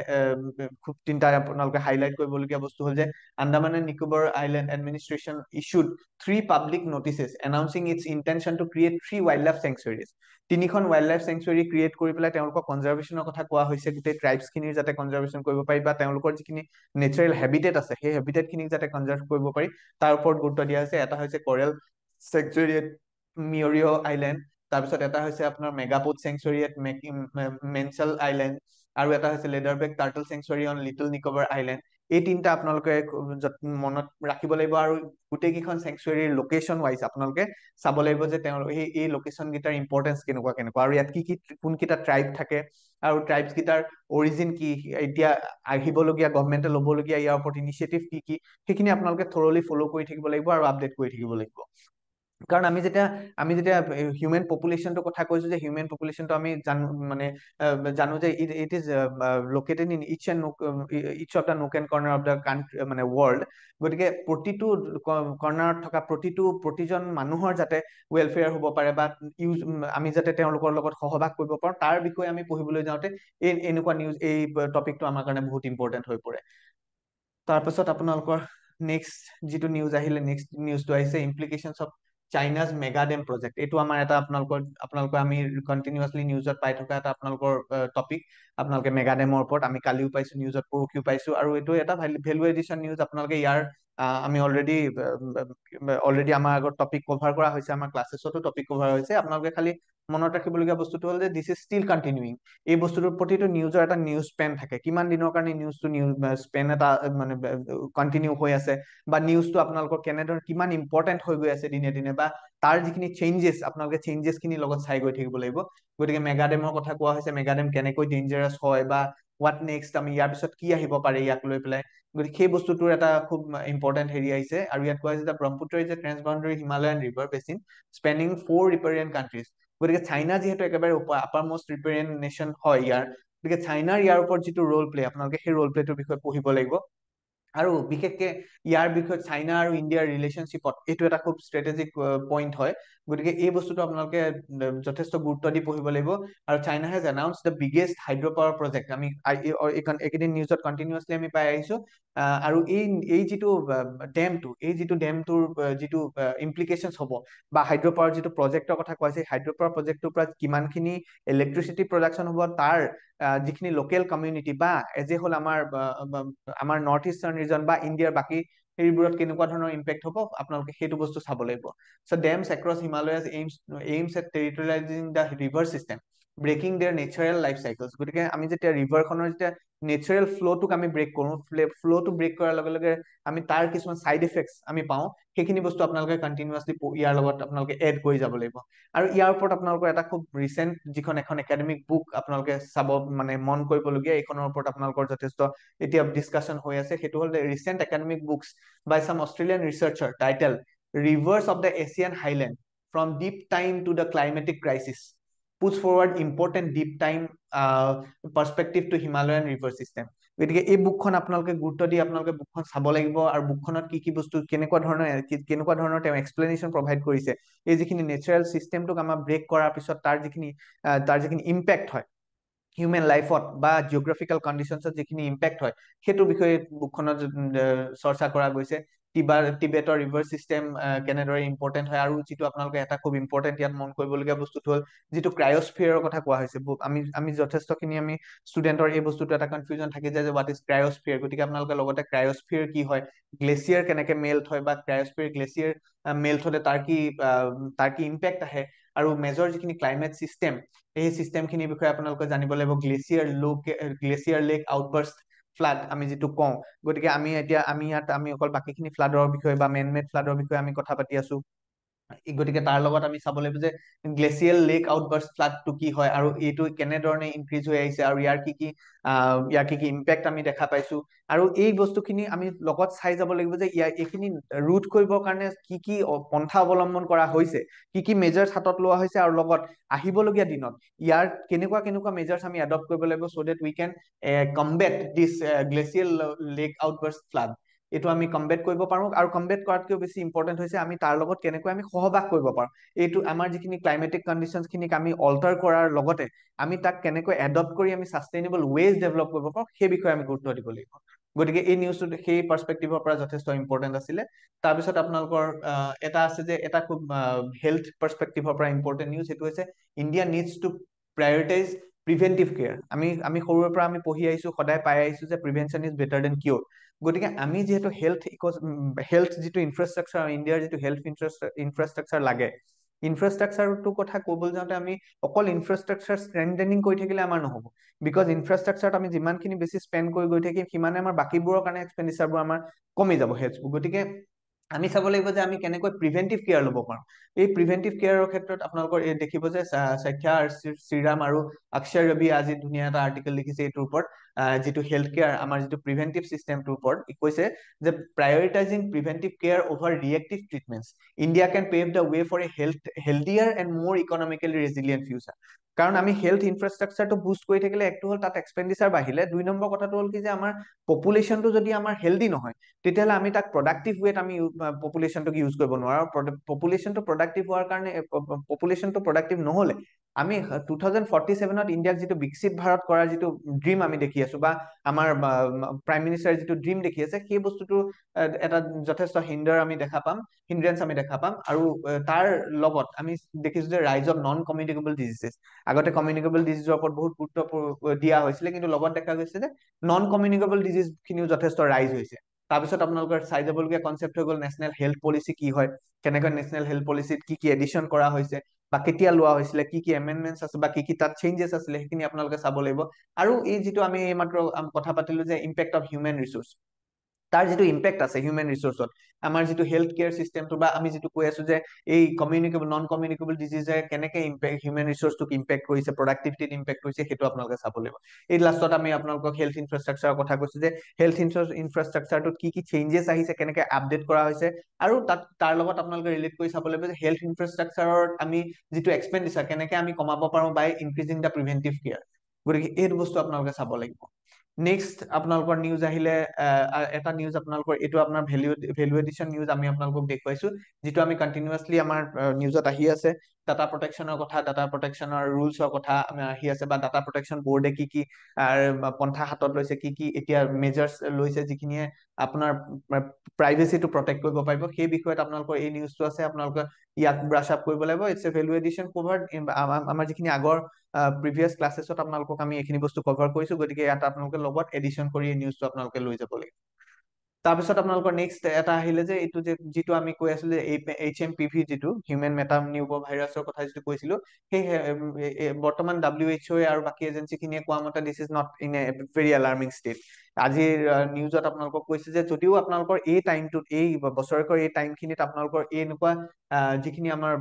খুব তিনিটা আপোনালোকে হাইলাইট কৰিবলগীয়া বস্তু হ'ল যে Andaman and Nicobar Island Administration issued 3 public notices announcing its intention to create 3 wildlife sanctuaries. 3খন wildlife sanctuary create কৰি পেলাই তেওঁলোকৰ কনজাৰ্ভেশ্যনৰ কথা কোৱা হৈছে, গোটেই ট্ৰাইবছখিনিৰ যাতে কনজাৰ্ভেশ্যন কৰিব পাৰি বা তেওঁলোকৰ যিখিনি নেচাৰেল হেবিটেট আছে, সেই হেবিটেটখিনিক যাতে কনজাৰ্ভ কৰিব পাৰি, তাৰ ওপৰত গুৰুত্ব দিয়া হৈছে। এটা হৈছে coral sanctuary at Meroe' island, তাৰপিছত এটা হৈছে আপোনাৰ megapode sanctuary at Menchal island, আৰু এটা হৈছে leatherback turtle sanctuary on Little Nicobar island. এই তিনিটা আপোনালোকে মনত ৰাখিব লাগিব, আৰু গোটেই কেইখন চেংচুৰীৰ লোকেশ্যন ৱাইজ আপোনালোকে চাব লাগিব যে তেওঁলোকে এই লোকেশ্যন কেইটাৰ ইম্পৰ্টেঞ্চ কেনেকুৱা, আৰু ইয়াত কি কোনকেইটা ট্ৰাইব থাকে, আৰু ট্ৰাইবছ কেইটাৰ অৰিজিন কি, এতিয়া আহিবলগীয়া গভমেণ্টে ল'বলগীয়া ইয়াৰ ওপৰত ইনিচিয়েটিভ কি কি, সেইখিনি আপোনালোকে থৰলি ফ'ল' কৰি থাকিব লাগিব আৰু আপডেট কৰি থাকিব লাগিব। কাৰণ আমি যেতিয়া হিউমেন পপুলেশ্যনটোৰ কথা কৈছো, যে হিউমেন পপুলেশ্যনটো আমি জানো যে it is located in each of the nook and corner of the country, মানে ৱৰ্ল্ড। গতিকে প্ৰতিটো কৰ্নাৰত থকা প্ৰতিজন মানুহৰ যাতে ৱেলফেয়াৰ হ'ব পাৰে বা আমি যাতে তেওঁলোকৰ লগত সহবাস কৰিব পাৰোঁ, তাৰ বিষয়ে আমি পঢ়িবলৈ যাওঁতে এনেকুৱা নিউজ, এই টপিকটো আমাৰ কাৰণে বহুত ইম্পৰ্টেণ্ট হৈ পৰে। তাৰপাছত আপোনালোকৰ নেক্সট যিটো নিউজ আহিলে, নেক্সট নিউজটো আহিছে ইমপ্লিকেশ্যনছ অফ চাইনাজ মেগাডেম প্ৰজেক্ট। এইটো আমাৰ এটা আপোনালোকৰ আমি কণ্টিনিউয়াছলি নিউজত পাই থকা এটা আপোনালোকৰ টপিক, আপোনালোকে মেগাডেমৰ ওপৰত আমি কালিও পাইছো নিউজত, পৰহিও পাইছো, আৰু এইটো এটা ভেলু এডিশ্যন নিউজ। আপোনালোকে ইয়াৰ আমি অলৰেডি আমাৰ আগত টপিক কভাৰ কৰা হৈছে, আমাৰ ক্লাছেছতো টপিক কভাৰ হৈছে। আপোনালোকে খালি মনত ৰাখিবলগীয়া বস্তুটো হ'ল যে দিছ ইজ ষ্টিল কণ্টিনিউইং। এই বস্তুটোৰ প্ৰতিটো নিউজৰ এটা নিউজ স্পেন থাকে, কিমান দিনৰ কাৰণে নিউজটো স্পেন এটা মানে কণ্টিনিউ হৈ আছে, বা নিউজটো আপোনালোকৰ কেনেদৰে কিমান ইম্পৰ্টেন্ট হৈ গৈ আছে দিনে দিনে, বা তাৰ যিখিনি চেঞ্জেছ, আপোনালোকে চেঞ্জেছ খিনি লগত চাই গৈ থাকিব লাগিব। গতিকে মেগাডেমৰ কথা কোৱা হৈছে, মেগাডেম কেনেকৈ ডেঞ্জাৰাছ হয়, বা হোৱাট নেক্সট, আমি ইয়াৰ পিছত কি আহিব পাৰে ইয়াক লৈ পেলাই। গতিকে সেই বস্তুটোৰ এটা খুব ইম্পৰ্টেন্ট হেৰি আহিছে। আৰু ইয়াত কোৱা হৈছে যে Brahmaputra is a transboundary Himalayan river basin spanning 4 riparian countries. গতিকে চাইনা যিহেতু একেবাৰে আপাৰ মোষ্ট ৰিপেৰিয়ান নেশ্যন হয় ইয়াৰ, গতিকে চাইনাৰ ইয়াৰ ওপৰত যিটো ৰল প্লে, আপোনালোকে সেই ৰল প্লেটোৰ বিষয়ে পঢ়িব লাগিব। আৰু বিশেষকে ইয়াৰ বিষয়ে চাইনা আৰু ইণ্ডিয়াৰ ৰিলেশ্যনশ্বিপত এইটো এটা খুব ষ্ট্ৰেটেজিক পইণ্ট হয়। গতিকে এই বস্তুটো আপোনালোকে যথেষ্ট গুৰুত্ব দি পঢ়িব লাগিব। আৰু China has announce the biggest hydro power project, আমি এইকেইদিন নিউজত কণ্টিনিউয়াছলি আমি পাই আহিছো। আৰু এই যিটো ডেমটোৰ যিটো ইমপ্লিকেশ্যনছ হ'ব, বা হাইড্ৰ পাৱাৰ যিটো প্ৰজেক্টৰ কথা কোৱা হৈছে, হাইড্ৰ পাৱাৰ প্ৰজেক্টটোৰ পৰা কিমানখিনি ইলেক্ট্ৰিচিটি প্ৰডাকশ্যন হ'ব, তাৰ যিখিনি লোকেল কমিউনিটি বা এজ এ হ'ল আমাৰ নৰ্থ ইষ্টাৰ্ণ ৰিজন বা ইণ্ডিয়াৰ বাকী হেৰিবোৰত কেনেকুৱা ধৰণৰ ইম্পেক্ট হ'ব, আপোনালোকে সেইটো বস্তু চাব লাগিব। So' dams across Himalayas aims at territorialising the river system, breaking their natural life cycles. গতিকে আমি যেতিয়া ৰিভাৰখনৰ যেতিয়া নেচাৰেল ফ্ল'টোক আমি ব্ৰেক কৰো, ফ্ল'টো ব্ৰেক কৰাৰ লগে লগে আমি তাৰ কিছুমান চাইড ইফেক্টছ আমি পাওঁ, সেইখিনি বস্তু আপোনালোকে কণ্টিনিউয়াছলি ইয়াৰ লগত আপোনালোকে এড কৰি যাব লাগিব। আৰু ইয়াৰ ওপৰত আপোনালোকৰ এটা খুব ৰিচেণ্ট যিখন এখন একাডেমিক বুক আপোনালোকে চাব, মানে মন কৰিবলগীয়া, এইখনৰ ওপৰত আপোনালোকৰ যথেষ্ট এতিয়া ডিছকাশ্যন হৈ আছে, সেইটো হ'ল ৰিচেণ্ট একাডেমিক বুকছ বাই চাম Australian researcher title rivers of the Asian highland from deep time to the climatic crisis, puts forward important deep time perspective to Himalayan river system। গতিকে এই বুকখন আপোনালোকে গুৰুত্ব দি আপোনালোকে বুকখন চাব লাগিব, আৰু বুকখনত কি কি বস্তু কেনেকুৱা ধৰণৰ তেওঁ এক্সপ্লেনেশ্যন প্ৰভাইড কৰিছে, এই যিখিনি নেচাৰেল চিষ্টেমটোক আমাৰ ব্ৰেক কৰাৰ পিছত তাৰ যিখিনি ইম্পেক্ট হয় হিউমেন লাইফত বা জিঅ'গ্ৰাফিকেল কণ্ডিশ্যনছত যিখিনি ইম্পেক্ট হয়, সেইটোৰ বিষয়ে বুকখনত চৰ্চা কৰা গৈছে। টিবেটৰ ৰিভাৰ চিষ্টেম কেনেদৰে ইম্পৰ্টেণ্ট হয়, আৰু যিটো আপোনালোকে এটা খুব ইম্পৰ্টেণ্ট ইয়াত মন কৰিবলগীয়া বস্তুটো হ'ল যিটো ক্ৰায়স্ফিয়াৰৰ কথা কোৱা হৈছে। আমি যথেষ্টখিনি আমি ষ্টুডেণ্টৰ এই বস্তুটো এটা কনফিউজন থাকি যায় যে হোৱাট ইজ ক্ৰায়স্ফিয়াৰ। গতিকে আপোনালোকে লগতে ক্ৰায়স্ফিয়াৰ কি হয়, গ্লেচিয়াৰ কেনেকে মেল্ট হয়, বা ক্ৰায়স্ফিয়াৰ গ্লেচিয়াৰ মেল্ট হলে তাৰ কি ইম্পেক্ট আহে, আৰু মেজৰ যিখিনি ক্লাইমেট চিষ্টেম, এই চিষ্টেমখিনিৰ বিষয়ে আপোনালোকে জানিব লাগিব। গ্লেচিয়াৰ লেক আউটবাৰ্ষ্ট ফ্লাড আমি যিটো কওঁ, গতিকে ইয়াত আমি অকল বাকীখিনি ফ্লাডৰ বিষয়ে বা মেড ফ্লাডৰ বিষয়ে আমি কথা পাতি আছো। গতিকে তাৰ লগত আমি চাব লাগিব যে গ্লেচিয়েল লেক আউটবাৰ্ষ্ট ফ্লাডটো কি হয়, আৰু এইটো কেনেধৰণে ইনক্ৰিজ হৈ আহিছে, আৰু ইয়াৰ কি কি ইম্পেক্ট আমি দেখা পাইছো। আৰু এই বস্তুখিনি আমি লগত চাই যাব লাগিব যে এইখিনি ৰোধ কৰিবৰ কাৰণে কি কি পন্থা অৱলম্বন কৰা হৈছে, কি কি মেজাৰ্ছ হাতত লোৱা হৈছে, আৰু লগত আহিবলগীয়া দিনত ইয়াৰ কেনেকুৱা মেজাৰ্ছ আমি এডপ্ট কৰিব লাগিব, so' that we can combat this glacial lake outburst flood. এইটো আমি কম্বেট কৰিব পাৰো, আৰু কম্বেট কৰাতকৈও বেছি ইম্পৰ্টেণ্ট হৈছে আমি তাৰ লগত কেনেকৈ আমি সহবাস কৰিব পাৰো। এইটো আমাৰ যিখিনি ক্লাইমেটিক কণ্ডিশ্যনছ খিনিক আমি অল্টাৰ কৰাৰ লগতে আমি তাক কেনেকৈ এডপ্ট কৰি আমি ছাষ্টেইনেবল ৱেজ ডেভেলপ কৰিব পাৰো, সেই বিষয়ে আমি গুৰুত্ব দিব লাগিব। গতিকে এই নিউজটো সেই পাৰ্চপেক্টিভৰ পৰা যথেষ্ট ইম্পৰ্টেণ্ট আছিলে। তাৰপিছত আপোনালোকৰ এটা আছে যে এটা খুব হেল্থ পাৰ্চপেক্টিভৰ পৰা ইম্পৰ্টেণ্ট নিউজ, সেইটো হৈছে India needs two prioritise প্ৰিভেন্টিভ care. আমি সৰুৰে পৰা আমি পঢ়ি আহিছো, সদায় পাই আহিছো যে প্ৰিভেনশ্যন ইজ বেটাৰ দেন কিয়ৰ। গতিকে আমি যিহেতু হেল্থ যিটো ইনফ্ৰাষ্ট্ৰাকচাৰ, ইণ্ডিয়াৰ যিটো হেল্থ ইনফ্ৰাষ্ট্ৰাকচাৰ লাগে, ইনফ্ৰাষ্ট্ৰাকচাৰটোৰ কথা ক'বলৈ যাওঁতে আমি অকল ইনফ্ৰাষ্ট্ৰাকচাৰ ষ্ট্ৰেংথেনিং কৰি থাকিলে আমাৰ নহ'ব। বিকজ ইনফ্ৰাষ্ট্ৰাকচাৰত আমি যিমানখিনি বেছি স্পেণ্ড কৰি গৈ থাকিম, সিমানে আমাৰ বাকীবোৰৰ কাৰণে এক্সপেণ্ডিচাৰবোৰ আমাৰ কমি যাব হেল্থবোৰ। গতিকে আমি চাব লাগিব যে আমি কেনেকৈ প্ৰিভেন্টিভ কেয়াৰ ল'ব পাৰো। এই প্ৰিভেন্টিভ কেয়াৰৰ ক্ষেত্ৰত আপোনালোকৰ দেখিব যে সখ্যা শ্ৰীৰাম আৰু অক্ষয় ৰবি আজি ধুনীয়া এটা আৰ্টিকেল লিখিছে এইটোৰ ওপৰত, যিটো হেল্থ কেয়াৰ, আমাৰ যিটো প্ৰিভেন্টিভ চিষ্টেমটোৰ ওপৰত কৈছে যে prioritising preventive care over reactive treatments, India can pave the way for a healthier and more economically resilient future. কাৰণ আমি হেল্থ ইনফ্ৰাষ্ট্ৰাকচাৰটো বুষ্ট কৰি থাকিলে একটো হ'ল তাত এক্সপেণ্ডিচাৰ বাঢ়িলে, 2 নম্বৰ কথাটো হ'ল কি যে আমাৰ পপুলেশ্যনটো যদি আমাৰ হেল্ডি নহয়, তেতিয়াহ'লে আমি তাক প্ৰডাক্টিভ ৱেত আমি পপুলেশ্যনটোক ইউজ কৰিব নোৱাৰো। পপুলেশ্যনটো প্ৰডাক্টিভ হোৱাৰ কাৰণে, পপুলেশ্যনটো প্ৰডাক্টিভ নহ'লে আমি 2047ত ইণ্ডিয়াক যিটো বিকশিত ভাৰত কৰাৰ যিটো ড্ৰিম আমি দেখি আছো, বা আমাৰ প্ৰাইম মিনিষ্টাৰ যিটো ড্ৰিম দেখি আছে, সেই বস্তুটো এটা যথেষ্ট হিন্দ্ৰেঞ্চ আমি দেখা পাম। আৰু তাৰ লগত আমি দেখিছো যে ৰাইজ অফ নন কমিউনিকেবল ডিজিজেছ। আগতে কমিউনিকেবল ডিজিজৰ ওপৰত বহুত গুৰুত্ব দিয়া হৈছিলে, কিন্তু লগত দেখা গৈছে যে নন কমিউনিকেবল ডিজিজ খিনিও যথেষ্ট ৰাইজ হৈছে। তাৰপিছত আপোনালোকৰ চাই যাবলগীয়া কনচেপ্ট হৈ গ'ল নেশ্যনেল হেল্থ পলিচি কি হয়, কেনেকৈ নেশ্যনেল হেল্থ পলিচিত কি কি এডিশ্যন কৰা হৈছে, বা কেতিয়া লোৱা হৈছিলে, কি কি এমেণ্ডমেণ্টছ আছে, বা কি কি তাত চেঞ্জেছ আছিলে, সেইখিনি আপোনালোকে চাব লাগিব। আৰু এই যিটো আমি এইমাত্ৰ কথা পাতিলো যে ইম্পেক্ট অফ হিউমেন ৰিচোৰ্চ, তাৰ যিটো ইম্পেক্ট আছে হিউমেন ৰিচোৰ্চত, আমাৰ যিটো হেল্থ কেয়াৰ চিষ্টেমটো, বা আমি যিটো কৈ আছো যে এই নন কমিউনিকেবল ডিজিজে কেনেকে হিউমেন ৰিচোৰ্চটোক ইম্পেক্ট কৰিছে, প্ৰডাক্টিভিটিত ইম্পেক্ট কৰিছে, সেইটো আপোনালোকে চাব লাগিব। এই লাষ্টত আমি আপোনালোকক হেল্থ ইনফ্ৰাষ্ট্ৰাকচাৰৰ কথা কৈছো যে হেল্থ ইনফ্ৰাষ্ট্ৰাকচাৰটোত কি কি চেঞ্জেছ আহিছে, কেনেকে আপডেট কৰা হৈছে, আৰু তাৰ লগত আপোনালোকে ৰিলেট কৰি চাব লাগিব যে হেল্থ ইনফ্ৰাষ্ট্ৰাকচাৰৰ আমি যিটো এক্সপেণ্ডিচাৰ কেনেকে আমি কমাব পাৰো বাই ইনক্ৰিজিং দ্য প্ৰিভেন্টিভ কেয়াৰ। গতিকে এইটো বস্তু আপোনালোকে চাব লাগিব। নেক্সট আপোনালোকৰ নিউজ আহিলে, এটা নিউজ আপোনালোকৰ এইটো আপোনাৰ ভেলু এডিশ্যন নিউজ আমি আপোনালোকক দেখুৱাইছো, যিটো আমি কণ্টিনিউৱাছলি আমাৰ নিউজত আহি আছে। ডাটা প্ৰটেকশ্যনৰ কথা, ডাটা প্ৰটেকশ্যনৰ ৰুলছৰ কথা আহি আছে, বা ডাটা প্ৰটেকশ্যন বৰ্ডে কি কি পন্থা হাতত লৈছে, কি কি এতিয়া মেজাৰ্ছ লৈছে, যিখিনিয়ে আপোনাৰ প্ৰাইভেচিটো প্ৰটেক্ট কৰিব পাৰিব, সেই বিষয়ত আপোনালোকৰ এই নিউজটো আছে। আপোনালোকে ইয়াক ব্ৰাছ আপ কৰিব লাগিব। It's a value addition covered. আমাৰ যিখিনি আগৰ প্ৰিভিয়াছ ক্লাছেছত আপোনালোকক আমি এইখিনি বস্তু কভাৰ কৰিছো, গতিকে ইয়াত আপোনালোকে লগত এডিশ্যন কৰি এই নিউজটো আপোনালোকে লৈ যাব লাগিব। তাৰপিছত আপোনালোকৰ নেক্সট এটা আহিলে যে এইটো যিটো আমি কৈ আছিলো যে HMPV, যিটো হিউমেন মেটা নিউব ভাইৰাছৰ কথা যিটো কৈছিলো, সেই বৰ্তমান WHO আৰু বাকী এজেঞ্চি খিনিয়ে কোৱা মতে this is not in a very alarming state. আজিৰ নিউজত আপোনালোকক কৈছে যে যদিও আপোনালোকৰ এই টাইমটোত, এই বছৰেকৰ এই টাইমখিনিত আপোনালোকৰ এনেকুৱা যিখিনি আমাৰ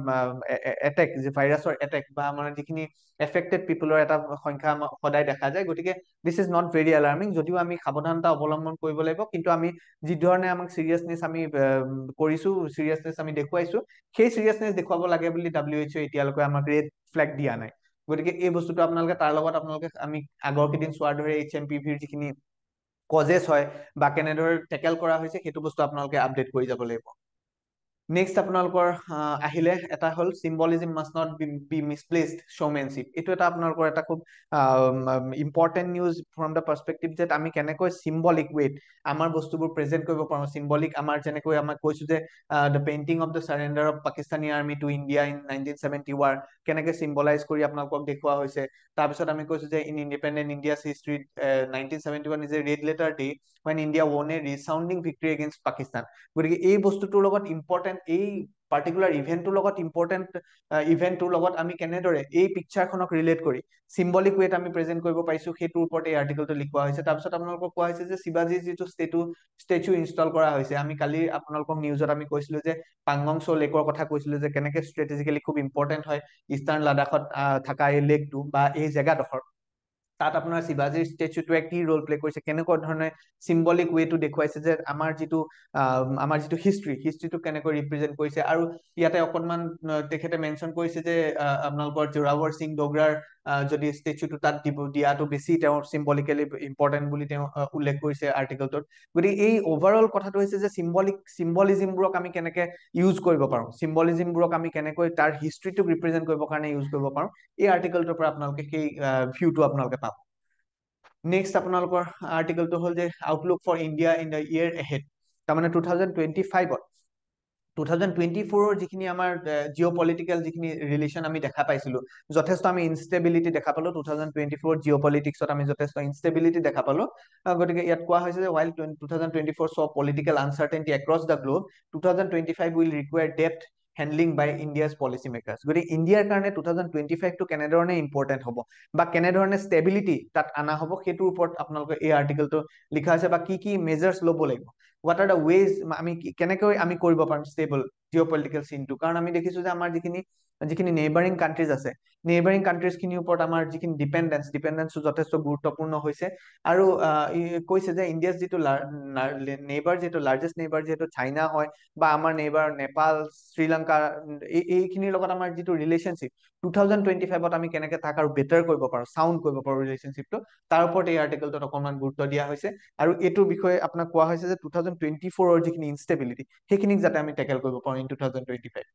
এটেক, যে ভাইৰাছৰ এটেক, বা আমাৰ যিখিনি এফেক্টেড পিপলৰ এটা সংখ্যা সদায় দেখা যায়, গতিকে দিছ ইজ নট ভেৰি এলাৰ্মিং। যদিও আমি সাৱধানতা অৱলম্বন কৰিব লাগিব, কিন্তু আমি যি ধৰণে আমাক চিৰিয়াছনেছ আমি কৰিছো, চিৰিয়াছনেছ আমি দেখুৱাইছো, সেই চিৰিয়াছনেছ দেখুৱাব লাগে বুলি WHO এতিয়ালৈকে আমাক ৰেড ফ্লেগ দিয়া নাই। গতিকে এই বস্তুটো আপোনালোকে তাৰ লগত আমি আগৰ কেইদিন চোৱাৰ দৰে HMPVৰ যিখিনি কজেছ হয় বা কেনেদৰে টেকেল কৰা হৈছে, সেইটো বস্তু আপোনালোকে আপডেট কৰি যাব লাগিব। নেক্সট আপোনালোকৰ আহিলে এটা হ'ল চিম্বলিজম মাষ্ট নট বি মিছপ্লেচড শ্ব'মেনশ্বিপ। এইটো এটা আপোনালোকৰ এটা খুব important news from the perspective যে আমি কেনেকৈ চিম্বলিক ৱেত আমাৰ বস্তুবোৰ প্ৰেজেন্ট কৰিব পাৰো। চিম্বলিক আমাৰ যেনেকৈ আমাক কৈছো যে the painting of the surrender of Pakistani army to India in 1970 war কেনেকে চিম্বলাইজ কৰি আপোনালোকক দেখুওৱা হৈছে। তাৰপিছত আমি কৈছো যে ইন ইণ্ডিপেণ্ডেণ্ট ইণ্ডিয়াছ হিষ্ট্ৰীত 1971 is a red letter day when India won a resounding victory against Pakistan। গতিকে এই বস্তুটোৰ লগত ইম্পৰ্টেণ্ট, এই পাৰ্টিকুলাৰ ইভেন্টটোৰ লগত ইম্পৰ্টেণ্ট ইভেন্টটোৰ লগত আমি কেনেদৰে এই পিকচাৰখনক ৰিলেট কৰি চিম্বলিক ৱেত আমি প্ৰেজেন্ট কৰিব পাৰিছো, সেইটোৰ ওপৰত এই আৰ্টিকলটো লিখোৱা হৈছে। তাৰপিছত আপোনালোকক কোৱা হৈছে যে শিৱাজীৰ যিটো ষ্টেচু ইনষ্টল কৰা হৈছে, আমি কালি আপোনালোকক নিউজত আমি কৈছিলো যে পাংগং চ' লেকৰ কথা কৈছিলো যে কেনেকে ষ্ট্ৰেটেজিকেলি খুব ইম্পৰ্টেণ্ট হয় ইষ্টাৰ্ণ লাডাখত থকা এই লেকটো বা এই জেগাডোখৰ। তাত আপোনাৰ শিৱাজীৰ ষ্টেচুটোৱে কি ৰোল প্লে কৰিছে, কেনেকুৱা ধৰণে চিম্বলিক ৱেটো দেখুৱাইছে যে আমাৰ যিটো হিষ্ট্ৰীটো কেনেকৈ ৰিপ্ৰেজেন্ট কৰিছে। আৰু ইয়াতে অকণমান তেখেতে মেনশ্যন কৰিছে যে আপোনালোকৰ জোৰাৱৰ সিং ডোগৰাৰ যদি ষ্টেচুটো তাত দিয়াটো বেছি তেওঁৰ চিম্বলিকেলি ইম্পৰ্টেণ্ট বুলি তেওঁ উল্লেখ কৰিছে আৰ্টিকলটোত। গতিকে এই অভাৰঅল কথাটো হৈছে যে চিম্বলিজিমবোৰক আমি কেনেকে ইউজ কৰিব পাৰো, চিম্বলিজিমবোৰক আমি কেনেকৈ তাৰ হিষ্ট্ৰীটোক ৰিপ্ৰেজেন্ট কৰিবৰ কাৰণে ইউজ কৰিব পাৰো, এই আৰ্টিকলটোৰ পৰা আপোনালোকে সেই ভিউটো আপোনালোকে পাব। নেক্সট আপোনালোকৰ আৰ্টিকলটো হ'ল যে outlook for India in the year ahead. তাৰমানে 2024ৰ যিখিনি আমাৰ জিঅ' পলিটিকেল যিখিনি ৰিলেশ্যন আমি দেখা পাইছিলো, যথেষ্ট আমি ইনষ্টেবিলিটি দেখা পালো। 2024 জিঅ' পলিটিক্সত আমি যথেষ্ট ইনষ্টেবিলিটি দেখা পালো। গতিকে ইয়াত কোৱা হৈছে যে while 2024 saw political uncertainty across the globe, 2025 will require depth handling by India's policy makers. গতিকে ইণ্ডিয়াৰ কাৰণে 2025টো কেনেধৰণে ইম্পৰ্টেণ্ট হ'ব বা কেনেধৰণে ষ্টেবিলিটি তাত অনা হ'ব, সেইটোৰ ওপৰত আপোনালোকে এই আৰ্টিকলটো লিখা হৈছে, বা কি কি মেজাৰ্ছ ল'ব লাগিব, হোৱাট আৰ দ্য ৱেজ, আমি কেনেকৈ আমি কৰিব পাৰিম ষ্টেবল জিঅ' পলিটিকেল চিনটো। কাৰণ আমি দেখিছো যে আমাৰ যিখিনি নেইবাৰিং কাণ্ট্ৰিজ আছে, নেইবাৰিং কাণ্ট্ৰিজ খিনিৰ ওপৰত আমাৰ যিখিনি ডিপেণ্ডেঞ্চো যথেষ্ট গুৰুত্বপূৰ্ণ হৈছে। আৰু কৈছে যে ইণ্ডিয়াৰ যিটো লাৰ্জেষ্ট নেইবাৰ যিহেতু চাইনা হয়, বা আমাৰ নেইবাৰ নেপাল, শ্ৰীলংকা, এইখিনিৰ লগত আমাৰ যিটো ৰিলেশ্যনশ্বিপ 2025ত আমি কেনেকে তাক আৰু বেটাৰ কৰিব পাৰো, চাউণ্ড কৰিব পাৰো ৰিলেশ্যনশ্বিপটো, তাৰ ওপৰত এই আৰ্টিকলটোত অকণমান গুৰুত্ব দিয়া হৈছে। আৰু এইটো বিষয়ে আপোনাক কোৱা হৈছে যে 2024ৰ যিখিনি ইনষ্টেবিলিটি, সেইখিনিক যাতে আমি টেকেল কৰিব পাৰো in 2025।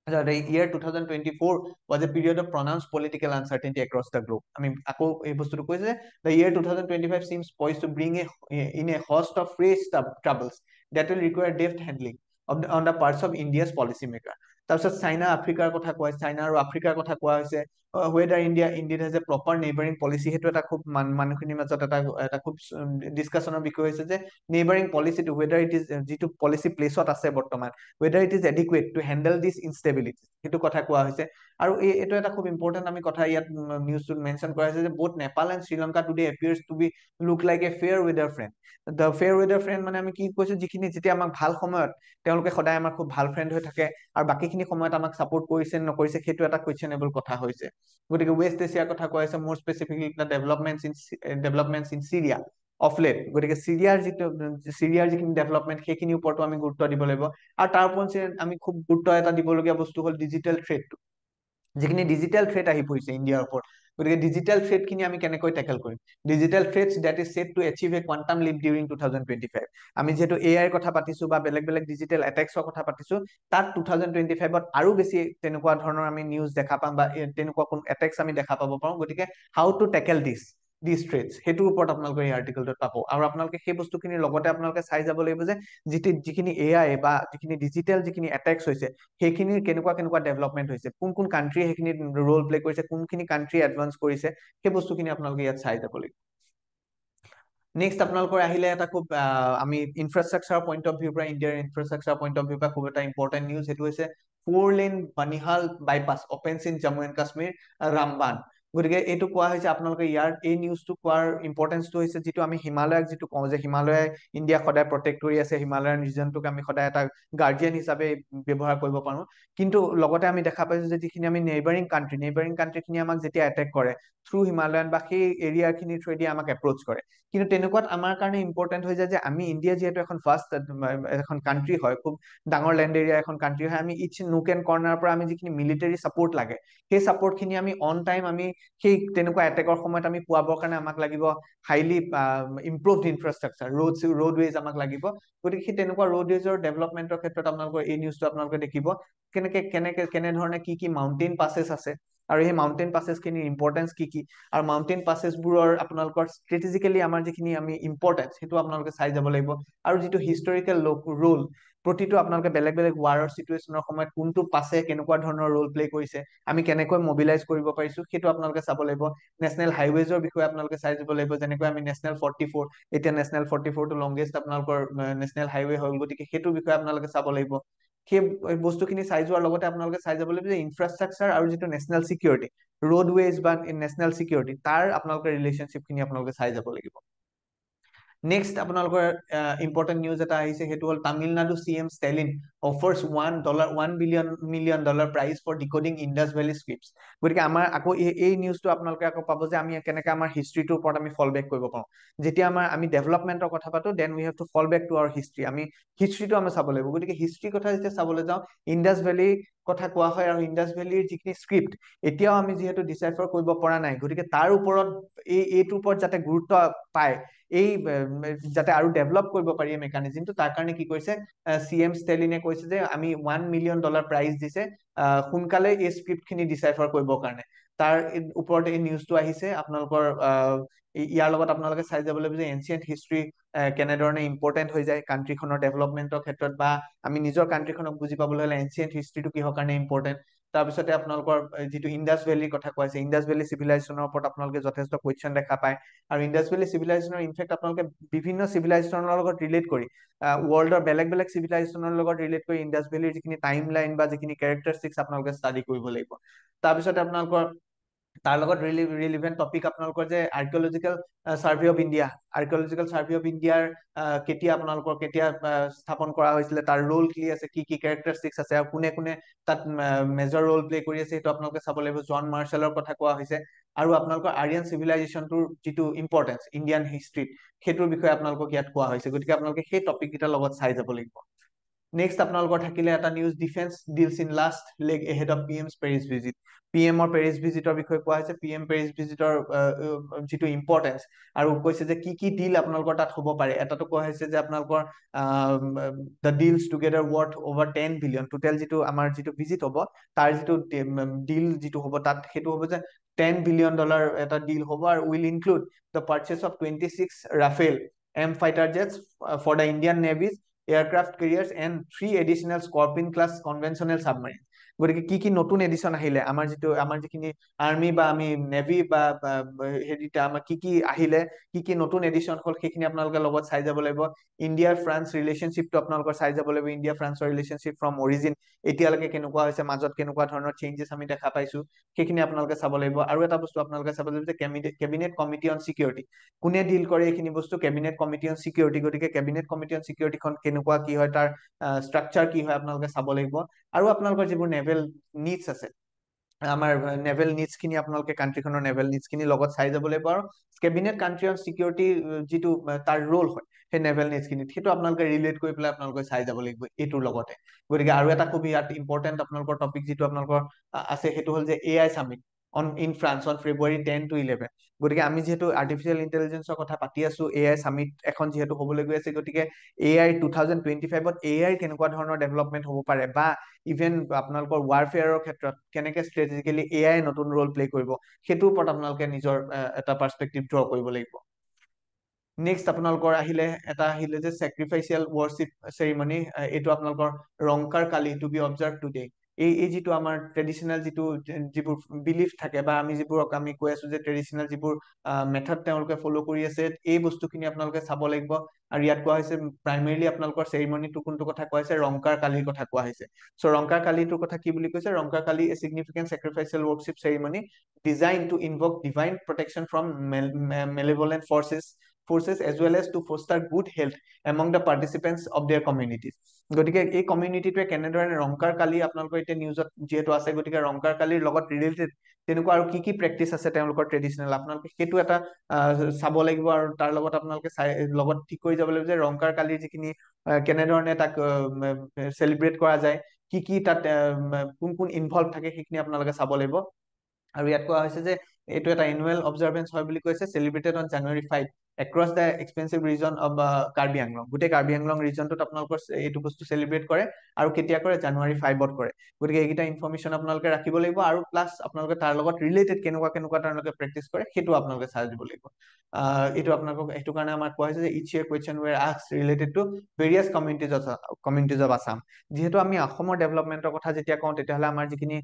The year 2024 was a period of pronounced political uncertainty across the globe. I mean, আকৌ এই বস্তুটো কৈছে যে the year 2025 seems poised to bring in a host of fresh troubles that will require deft handling on the parts of India's policymaker. তাৰপিছত China আফ্ৰিকাৰ কথা কোৱা, China আৰু আফ্ৰিকাৰ কথা কোৱা হৈছে, whether India indeed has a proper neighboring policy, সেইটো এটা খুব মানুহখিনিৰ মাজত এটা খুব ডিসকাশনৰ বিষয় হৈছে যে neighboring policy to whether it is যিটো policy প্লেছত আছে বৰ্তমান, whether it is adequate to handle this instability, সেইটো কথা কোৱা হৈছে। আৰু এইটো এটা খুব ইম্পৰ্টেন্ট আমি কথা ইয়াত নিউজটোত মেনশন কৰা হৈছে যে both Nepal and Sri Lanka today appears to be look like a fair weather friend. The fair weather friend মানে আমি কি কৈছো, যিখিনি যেতিয়া আমাক ভাল সময়ত তেওঁলোকে সদায় আমাৰ খুব ভাল ফ্ৰেণ্ড হৈ থাকে আৰু বাকীখিনি সময়ত আমাক সাপোৰ্ট কৰিছে নকৰিছে সেইটো এটা কুৱেশ্যনেবল কথা হৈছে। গতিকে ৱেষ্ট এছিয়াৰ কথা কোৱা হৈছে, মোৰ স্পেচিফিকলি ডেভেলপমেন্টছ ইন সিৰিয়া অফ লেট, গতিকে সিৰিয়াৰ যিখিনি ডেভেলপমেন্ট সেইখিনিৰ ওপৰতো আমি গুৰুত্ব দিব লাগিব। আৰু তাৰ ওপৰত আমি খুব গুৰুত্ব এটা দিবলগীয়া বস্তু হ'ল ডিজিটেল থ্ৰেটটো, যিখিনি ডিজিটেল থ্ৰেট আহি পৰিছে ইণ্ডিয়াৰ ওপৰত, গতিকে ডিজিটেল থ্ৰেট খিনি আমি কেনেকৈ টেকল কৰিম। Digital threats that is set to achieve a quantum leap during 2025। আমি যিহেতু এআইৰ কথা পাতিছো বা বেলেগ বেলেগ ডিজিটেল এটেক্সৰ কথা পাতিছো, তাত 2025ত আৰু বেছি তেনেকুৱা ধৰণৰ আমি নিউজ দেখা পাম বা তেনেকুৱা কোন এটেক্স আমি দেখা পাব পাৰোঁ। গতিকে হাউ টু টেকেল দিছ থ্ৰেটছ, সেইটোৰ ওপৰত আপোনালোকে এই আৰ্টিকেলটোত পাব। আৰু আপোনালোকে সেই বস্তুখিনিৰ লগতে আপোনালোকে চাই যাব লাগিব যে যিখিনি এআই বা যিখিনি ডিজিটেল যিখিনি এটেক্স হৈছে সেইখিনিৰ কেনেকুৱা কেনেকুৱা ডেভেলপমেন্ট হৈছে, কোন কোন কাণ্ট্ৰি সেইখিনি ৰোল প্লে কৰিছে, কোনখিনি কাণ্ট্ৰি এডভান্স কৰিছে, সেই বস্তুখিনি আপোনালোকে ইয়াত চাই যাব লাগিব। নেক্সট আপোনালোকৰ আহিলে এটা খুব আমি ইনফ্ৰাষ্ট্ৰাকচাৰ পইণ্ট অফ ভিউৰ পৰা, ইণ্ডিয়াৰ ইনফ্ৰাষ্ট্ৰাকচাৰ পইণ্ট অফ ভিউৰ পৰা খুব এটা ইম্পৰ্টেণ্ট নিউজ, সেইটো হৈছে 4-lane Banihal bypass opens in Jammu and Kashmir Ramban. গতিকে এইটো কোৱা হৈছে, আপোনালোকে ইয়াৰ এই নিউজটো কোৱাৰ ইম্পৰ্টেঞ্চটো হৈছে যিটো আমি হিমালয়ক যিটো কওঁ যে হিমালয়ে ইণ্ডিয়াক সদায় প্ৰটেক্ট কৰি আছে, হিমালয়ান ৰিজনটোক আমি সদায় এটা গাৰ্ডিয়ান হিচাপে ব্যৱহাৰ কৰিব পাৰোঁ। কিন্তু লগতে আমি দেখা পাইছো যে যিখিনি আমি নেইবাৰিং কাণ্ট্ৰিখিনি আমাক যেতিয়া এটেক কৰে থ্ৰু হিমালয়ান বা সেই এৰিয়াখিনিৰ থ্ৰুৱেদি আমাক এপ্ৰ'চ কৰে। কিন্তু তেনেকুৱাত আমাৰ কাৰণে ইম্পৰ্টেণ্ট হৈ যায় যে আমি ইণ্ডিয়া যিহেতু এখন ফাৰ্ষ্ট এখন কাণ্ট্ৰি হয়, খুব ডাঙৰ লেণ্ড এৰিয়া এখন কাণ্ট্ৰি হয়, আমি ইচ নুক এণ্ড কৰ্নাৰ পৰা আমি যিখিনি মিলিটাৰী ছাপোৰ্ট লাগে সেই ছাপোৰ্টখিনি আমি অন টাইম আমি সেই তেনেকুৱা এটেকৰ সময়ত আমি পোৱাবৰ কাৰণে আমাক লাগিব হাইলি ইম্প্ৰুভড ইনফ্ৰাষ্ট্ৰাকচাৰ, ৰোডৱেজ আমাক লাগিব। গতিকে সেই তেনেকুৱা ৰোডৱেজৰ ডেভেলপমেন্টৰ ক্ষেত্ৰত আপোনালোকৰ এই নিউজটো আপোনালোকে দেখিব কেনেধৰণে কি মাউণ্টেইন পাছেছ আছে আৰু সেই মাউণ্টেইন পাছেছখিনিৰ ইম্পৰ্টেঞ্চ কি আৰু মাউণ্টেইন পাছেছবোৰৰ আপোনালোকৰ ষ্ট্ৰেটেজিকেলি আমাৰ যিখিনি আমি ইম্পৰ্টেঞ্চ সেইটো আপোনালোকে চাই যাব লাগিব। আৰু যিটো হিষ্টৰিকেল ৰোল, প্ৰতিটো আপোনালোকে বেলেগ বেলেগ ৱাৰৰ চিটুৱেশ্যনৰ সময়ত কোনটো পাছে কেনেকুৱা ধৰণৰ ৰোল প্লে কৰিছে, আমি কেনেকৈ মবিলাইজ কৰিব পাৰিছো সেইটো আপোনালোকে চাব লাগিব। নেশ্যনেল হাইৱেজৰ বিষয়ে আপোনালোকে চাই যাব লাগিব, যেনেকৈ আমি নেশ্যনেল 44, এতিয়া নেশ্যনেল 44টো লংগেষ্ট আপোনালোকৰ নেশ্যনেল হাইৱে হ'ল, গতিকে সেইটোৰ বিষয়ে আপোনালোকে চাব লাগিব। সেই বস্তুখিনি চাই যোৱাৰ লগতে আপোনালোকে চাই যাব লাগিব যে ইনফ্ৰাষ্ট্ৰাকচাৰ আৰু যিটো নেশ্যনেল চিকিউৰিটি, ৰোডৱেজ বা নেশ্যনেল চিকিউৰিটি, তাৰ আপোনালোকে ৰিলেশ্যনশ্বিপখিনি আপোনালোকে চাই যাব লাগিব। নেক্সট আপোনালোকৰ ইম্পৰ্টেণ্ট নিউজ এটা আহিছে, সেইটো হ'ল Tamil Nadu CM Stalin offers $1 million prize for decoding Indus valley scripts. গতিকে আমাৰ আকৌ এই নিউজটো আপোনালোকে আকৌ পাব যে আমি কেনেকৈ আমাৰ হিষ্ট্ৰীটোৰ ওপৰত আমি ফল বেক কৰিব পাৰোঁ। যেতিয়া আমি ডেভেলপমেণ্টৰ কথা পাতো, then we have to fall back to our history, আমি হিষ্ট্ৰীটো আমি চাব লাগিব। গতিকে হিষ্ট্ৰীৰ কথা যেতিয়া চাবলৈ যাওঁ, ইণ্ডাছ ভেলীৰ কথা কোৱা হয় আৰু ইণ্ডাছ ভেলীৰ যিখিনি স্ক্ৰিপ্ট এতিয়াও আমি যিহেতু ডিচাইফাৰ কৰিব পৰা নাই, গতিকে তাৰ ওপৰত এইটোৰ ওপৰত যাতে গুৰুত্ব পায়, এই যাতে আৰু ডেভেলপ কৰিব পাৰি এই মেকানিজমটো, তাৰ কাৰণে কি কৰিছে CM ষ্টেলিনে কৈছে যে আমি $1 মিলিয়ন প্ৰাইজ দিছে সোনকালে এই স্ক্ৰিপ্টখিনি ডিচাইফাৰ কৰিবৰ কাৰণে। তাৰ ওপৰত এই নিউজটো আহিছে আপোনালোকৰ ইয়াৰ লগত আপোনালোকে চাই যাব লাগিব যে এনচিয়েন্ট হিষ্ট্ৰী কেনেধৰণে ইম্পৰ্টেণ্ট হৈ যায় কাণ্ট্ৰিখনৰ ডেভেলপমেন্টৰ ক্ষেত্ৰত, বা আমি নিজৰ কাণ্ট্ৰিখনক বুজি পাবলৈ হ'লে এনচিয়েন্ট হিষ্ট্ৰীটো কিহৰ কাৰণে ইম্পৰ্টেণ্ট। তাৰপিছতে আপোনালোকৰ যিটো ইণ্ডাছ ভেলীৰ কথা কোৱা হৈছে, ইণ্ডাছ ভেলী চিভিলাইজেশ্যনৰ ওপৰত আপোনালোকে যথেষ্ট কুৱেশ্যন দেখা পায়। আৰু ইণ্ডাছ ভেলী চিভিলাইজেশ্যনৰ ইনফেক্ট আপোনালোকে বিভিন্ন চিভিলাইজেশ্যনৰ লগত ৰিলেট কৰি ৱৰ্ল্ডৰ বেলেগ বেলেগ চিভিলাইজেশ্যনৰ লগত ৰিলেট কৰি ইণ্ডাছ ভেলীৰ যিখিনি টাইম লাইন বা যিখিনি কেৰেক্টাৰিষ্টিক্স আপোনালোকে ষ্টাডি কৰিব লাগিব। তাৰপিছতে আপোনালোকৰ তাৰ লগত ৰিলিভেণ্ট টপিক আপোনালোকৰ যে আৰ্কিঅলজিকেল চাৰ্ভে অফ ইণ্ডিয়াৰ কেতিয়া স্থাপন কৰা হৈছিলে, তাৰ ৰোল কি আছে, কি কেৰেক্টাৰিষ্টিক্স আছে আৰু কোনে কোনে তাত মেজৰ ৰোল প্লে কৰি আছে, সেইটো আপোনালোকে চাব লাগিব। জন মাৰ্শ্বেলৰ কথা কোৱা হৈছে আৰু আপোনালোকৰ আৰিয়ান চিভিলাইজেশ্যনটোৰ যিটো ইম্পৰ্টেঞ্চ ইণ্ডিয়ান হিষ্ট্ৰীত, সেইটোৰ বিষয়ে আপোনালোকক ইয়াত কোৱা হৈছে। গতিকে আপোনালোকে সেই টপিক কেইটাৰ লগত চাই যাব লাগিব। নেক্সট আপোনালোকৰ থাকিলে এটা news, defence deals in last leg ahead of PM's Paris visit. PMৰ পেৰিছ ভিজিটৰ বিষয়ে কোৱা হৈছে। PM পেৰিছ ভিজিটৰ যিটো ইম্পৰ্টেঞ্চ, আৰু কৈছে যে কি কি ডিল আপোনালোকৰ তাত হ'ব পাৰে। এটাতো কোৱা হৈছে যে আপোনালোকৰ the deals together worth over 10 billion, total যিটো আমাৰ যিটো ভিজিট হ'ব তাৰ যিটো ডিল যিটো হ'ব তাত সেইটো হ'ব যে $10 billion এটা ডিল হ'ব, আৰু will include the purchase of 26 Rafale M fighter jets for the Indian Navy's aircraft carriers and 3 additional Scorpion class conventional submarines। গতিকে কি কি নতুন এডিশ্যন আহিলে, আমাৰ যিখিনি আৰ্মি বা আমি নেভি বা হেৰিটা আমাৰ কি কি আহিলে, কি কি নতুন এডিশ্যন হ'ল, সেইখিনি আপোনালোকে লগত চাই যাব লাগিব। ইণ্ডিয়া ফ্ৰান্স ৰিলেশ্যনশ্বিপটো আপোনালোকৰ চাই যাব লাগিব। ইণ্ডিয়া ফ্ৰান্সৰ ৰিলেশ্যনশ্বিপ ফ্ৰম অৰিজিন এতিয়ালৈকে কেনেকুৱা হৈছে, মাজত কেনেকুৱা ধৰণৰ চেঞ্জেছ আমি দেখা পাইছো, সেইখিনি আপোনালোকে চাব লাগিব। আৰু এটা বস্তু আপোনালোকে চাব লাগিব যে কেবিনেট কমিটি অন চিকিউৰিটি, কোনে ডিল কৰে এইখিনি বস্তু, কেবিনেট কমিটি অন চিকিউৰিটি। গতিকে কেবিনেট কমিটি অন চিকিউৰিটিখন কেনেকুৱা কি হয়, তাৰ ষ্ট্ৰাকচাৰ কি হয় আপোনালোকে চাব লাগিব। আৰু আপোনালোকৰ যিবোৰ নেভেল নিডছ আছে, আমাৰ নেভেল নিডছ খিনি আপোনালোকে কাণ্ট্ৰিখনৰ নেভেল নিডছ খিনি লগত চাই যাব লাগিব। আৰু কেবিনেট কাণ্ট্ৰি অন চিকিউৰিটি যিটো তাৰ ৰোল হয় সেই নেভেল নিডছ খিনিত, সেইটো আপোনালোকে ৰিলেট কৰি পেলাই আপোনালোকে চাই যাব লাগিব এইটোৰ লগতে। গতিকে আৰু এটা খুব ইয়াত ইম্পৰ্টেণ্ট আপোনালোকৰ টপিক যিটো আপোনালোকৰ আছে, সেইটো হ'ল যে AI summit in France on February 10 to 11। গতিকে আমি যিহেতু আৰ্টিফিচিয়েল ইণ্টেলিজেন্সৰ কথা পাতি আছো, AI সামিট এখন যিহেতু হ'বলৈ গৈ আছে, গতিকে AI 2025ত AI কেনেকুৱা ধৰণৰ ডেভেলপমেন্ট হ'ব পাৰে, বা ইভেন আপোনালোকৰ ৱাৰফেয়াৰৰ ক্ষেত্ৰত কেনেকে ষ্ট্ৰেটেজিকেলি AI নতুন ৰোল প্লে কৰিব, সেইটোৰ ওপৰত আপোনালোকে নিজৰ এটা পাৰ্সপেক্টিভ ড্ৰ কৰিব লাগিব। নেক্সট আপোনালোকৰ এটা আহিলে যে চেক্ৰিফাইচিয়েল ৱৰশ্বিপ চেৰিমনি, এইটো আপোনালোকৰ ৰংকাৰ কালি টু বি অবজাৰ্ভ টুডে। এই যিটো আমাৰ ট্ৰেডিচনেল যিবোৰ বিলিফ থাকে, বা আমি যিবোৰক আমি কৈ আছো যে ট্ৰেডিচনেল যিবোৰ মেথড তেওঁলোকে ফলো কৰি আছে, এই বস্তুখিনি আপোনালোকে চাব লাগিব। আৰু ইয়াত কোৱা হৈছে প্ৰাইমেৰিলি আপোনালোকৰ চেৰিমনিটো কোনটো কথা কোৱা হৈছে, ৰংকাৰ কালিৰ কথা কোৱা হৈছে। চ' ৰংকাৰ কালিটোৰ কথা কি বুলি কৈছে, ৰংকাৰ কালি a significant sacrificial worship ceremony designed to invoke divine protection from malevolent forces as well as to foster good health among the participants of their communities। গতিকে এই কমিউনিটিটোৱে কেনেদৰে ৰংকাৰ কালি, আপোনালোকৰ এতিয়া নিউজত যিহেতু আছে, গতিকে ৰংকাৰ কালিৰ লগত ৰিলেটেড তেনেকুৱা আৰু কি কি প্ৰেক্টিচ আছে তেওঁলোকৰ ট্ৰেডিচনেল, আপোনালোকে সেইটো এটা চাব লাগিব। আৰু তাৰ লগত আপোনালোকে লগত ঠিক কৰি যাব লাগিব যে ৰংকাৰ কালিৰ যিখিনি কেনেধৰণে তাক চেলিব্ৰেট কৰা যায়, কি কি তাত কোন কোন ইনভলভ থাকে, সেইখিনি আপোনালোকে চাব লাগিব। আৰু ইয়াত কোৱা হৈছে যে এইটো এটা এনুৱেল অবজাৰভেন্স হয় বুলি কৈছে, celebrated on January 5 across the expensive region of Karbi Anglong. গোটেই কাৰ্বি আংলং ৰিজনটোত আপোনালোকৰ এইটো বস্তু চেলিব্ৰেট কৰে, আৰু কেতিয়া কৰে, January 5ত কৰে। গতিকে এইকেইটা ইনফৰমেশ্যন আপোনালোকে ৰাখিব লাগিব, আৰু প্লাছ আপোনালোকে তাৰ লগত ৰিলেটেড কেনেকুৱা কেনেকুৱা তেওঁলোকে প্ৰেক্টিচ কৰে সেইটো আপোনালোকে চাই দিব লাগিব। এইটো আপোনালোকক সেইটো কাৰণে আমাক কোৱা হৈছে যে each year questions were asked related to various communities of Assam. যিহেতু আমি অসমৰ ডেভেলপমেন্টৰ কথা যেতিয়া কওঁ, তেতিয়াহ'লে আমাৰ যিখিনি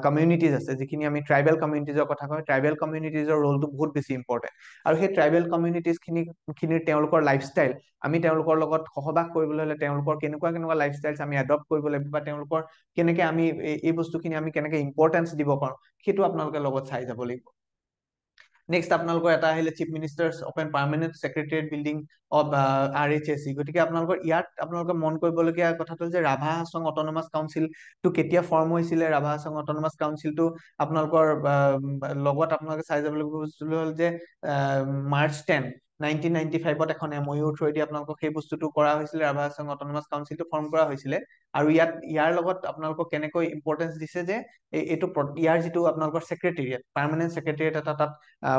কমিউনিটিজ আছে, যিখিনি আমি ট্ৰাইবেল কমিউনিটিজৰ কথা কওঁ, ট্ৰাইবেল কমিউনিটিজৰ ৰোলটো বহুত বেছি ইম্পৰ্টেণ্ট। আৰু সেই ট্ৰাইবেল কমিউনিটিজ খিনিৰ তেওঁলোকৰ লাইফষ্টাইল, আমি তেওঁলোকৰ লগত সহবাস কৰিবলৈ হলে তেওঁলোকৰ কেনেকুৱা কেনেকুৱা লাইফষ্টাইল আমি এডপ্ট কৰিব লাগিব, বা তেওঁলোকৰ কেনেকে আমি এই বস্তুখিনি আমি কেনেকে ইম্পৰ্টেঞ্চ দিব পাৰো, সেইটো আপোনালোকে লগত চাই যাব লাগিব। নেক্সট আপোনালোকৰ এটা আহিলে chief ministers open permanent secretariat building of RHSC। গতিকে আপোনালোকৰ ইয়াত আপোনালোকে মন কৰিবলগীয়া কথাটো যে ৰাভা হাছং অটনমাছ কাউন্সিলটো কেতিয়া ফৰ্ম হৈছিলে, ৰাভা হাছং অটনমাছ কাউন্সিলটো আপোনালোকৰ লগত আপোনালোকে চাই যাব লাগিব বস্তুটো হ'ল যে March 10, 1995ত এখন MOU থ্ৰুৱেদি আপোনালোকক সেই বস্তুটো কৰা হৈছিলে, ৰাভা হাছং অটনমাছ কাউন্সিলটো ফৰ্ম কৰা হৈছিলে। আৰু ইয়াৰ লগত আপোনালোকক কেনেকৈ ইম্পৰ্টেঞ্চ দিছে যে এইটো ইয়াৰ যিটো আপোনালোকৰ ছেক্ৰেটেৰিয়েট, পাৰ্মানেণ্ট ছেক্ৰেটেৰিয়েট এটা তাত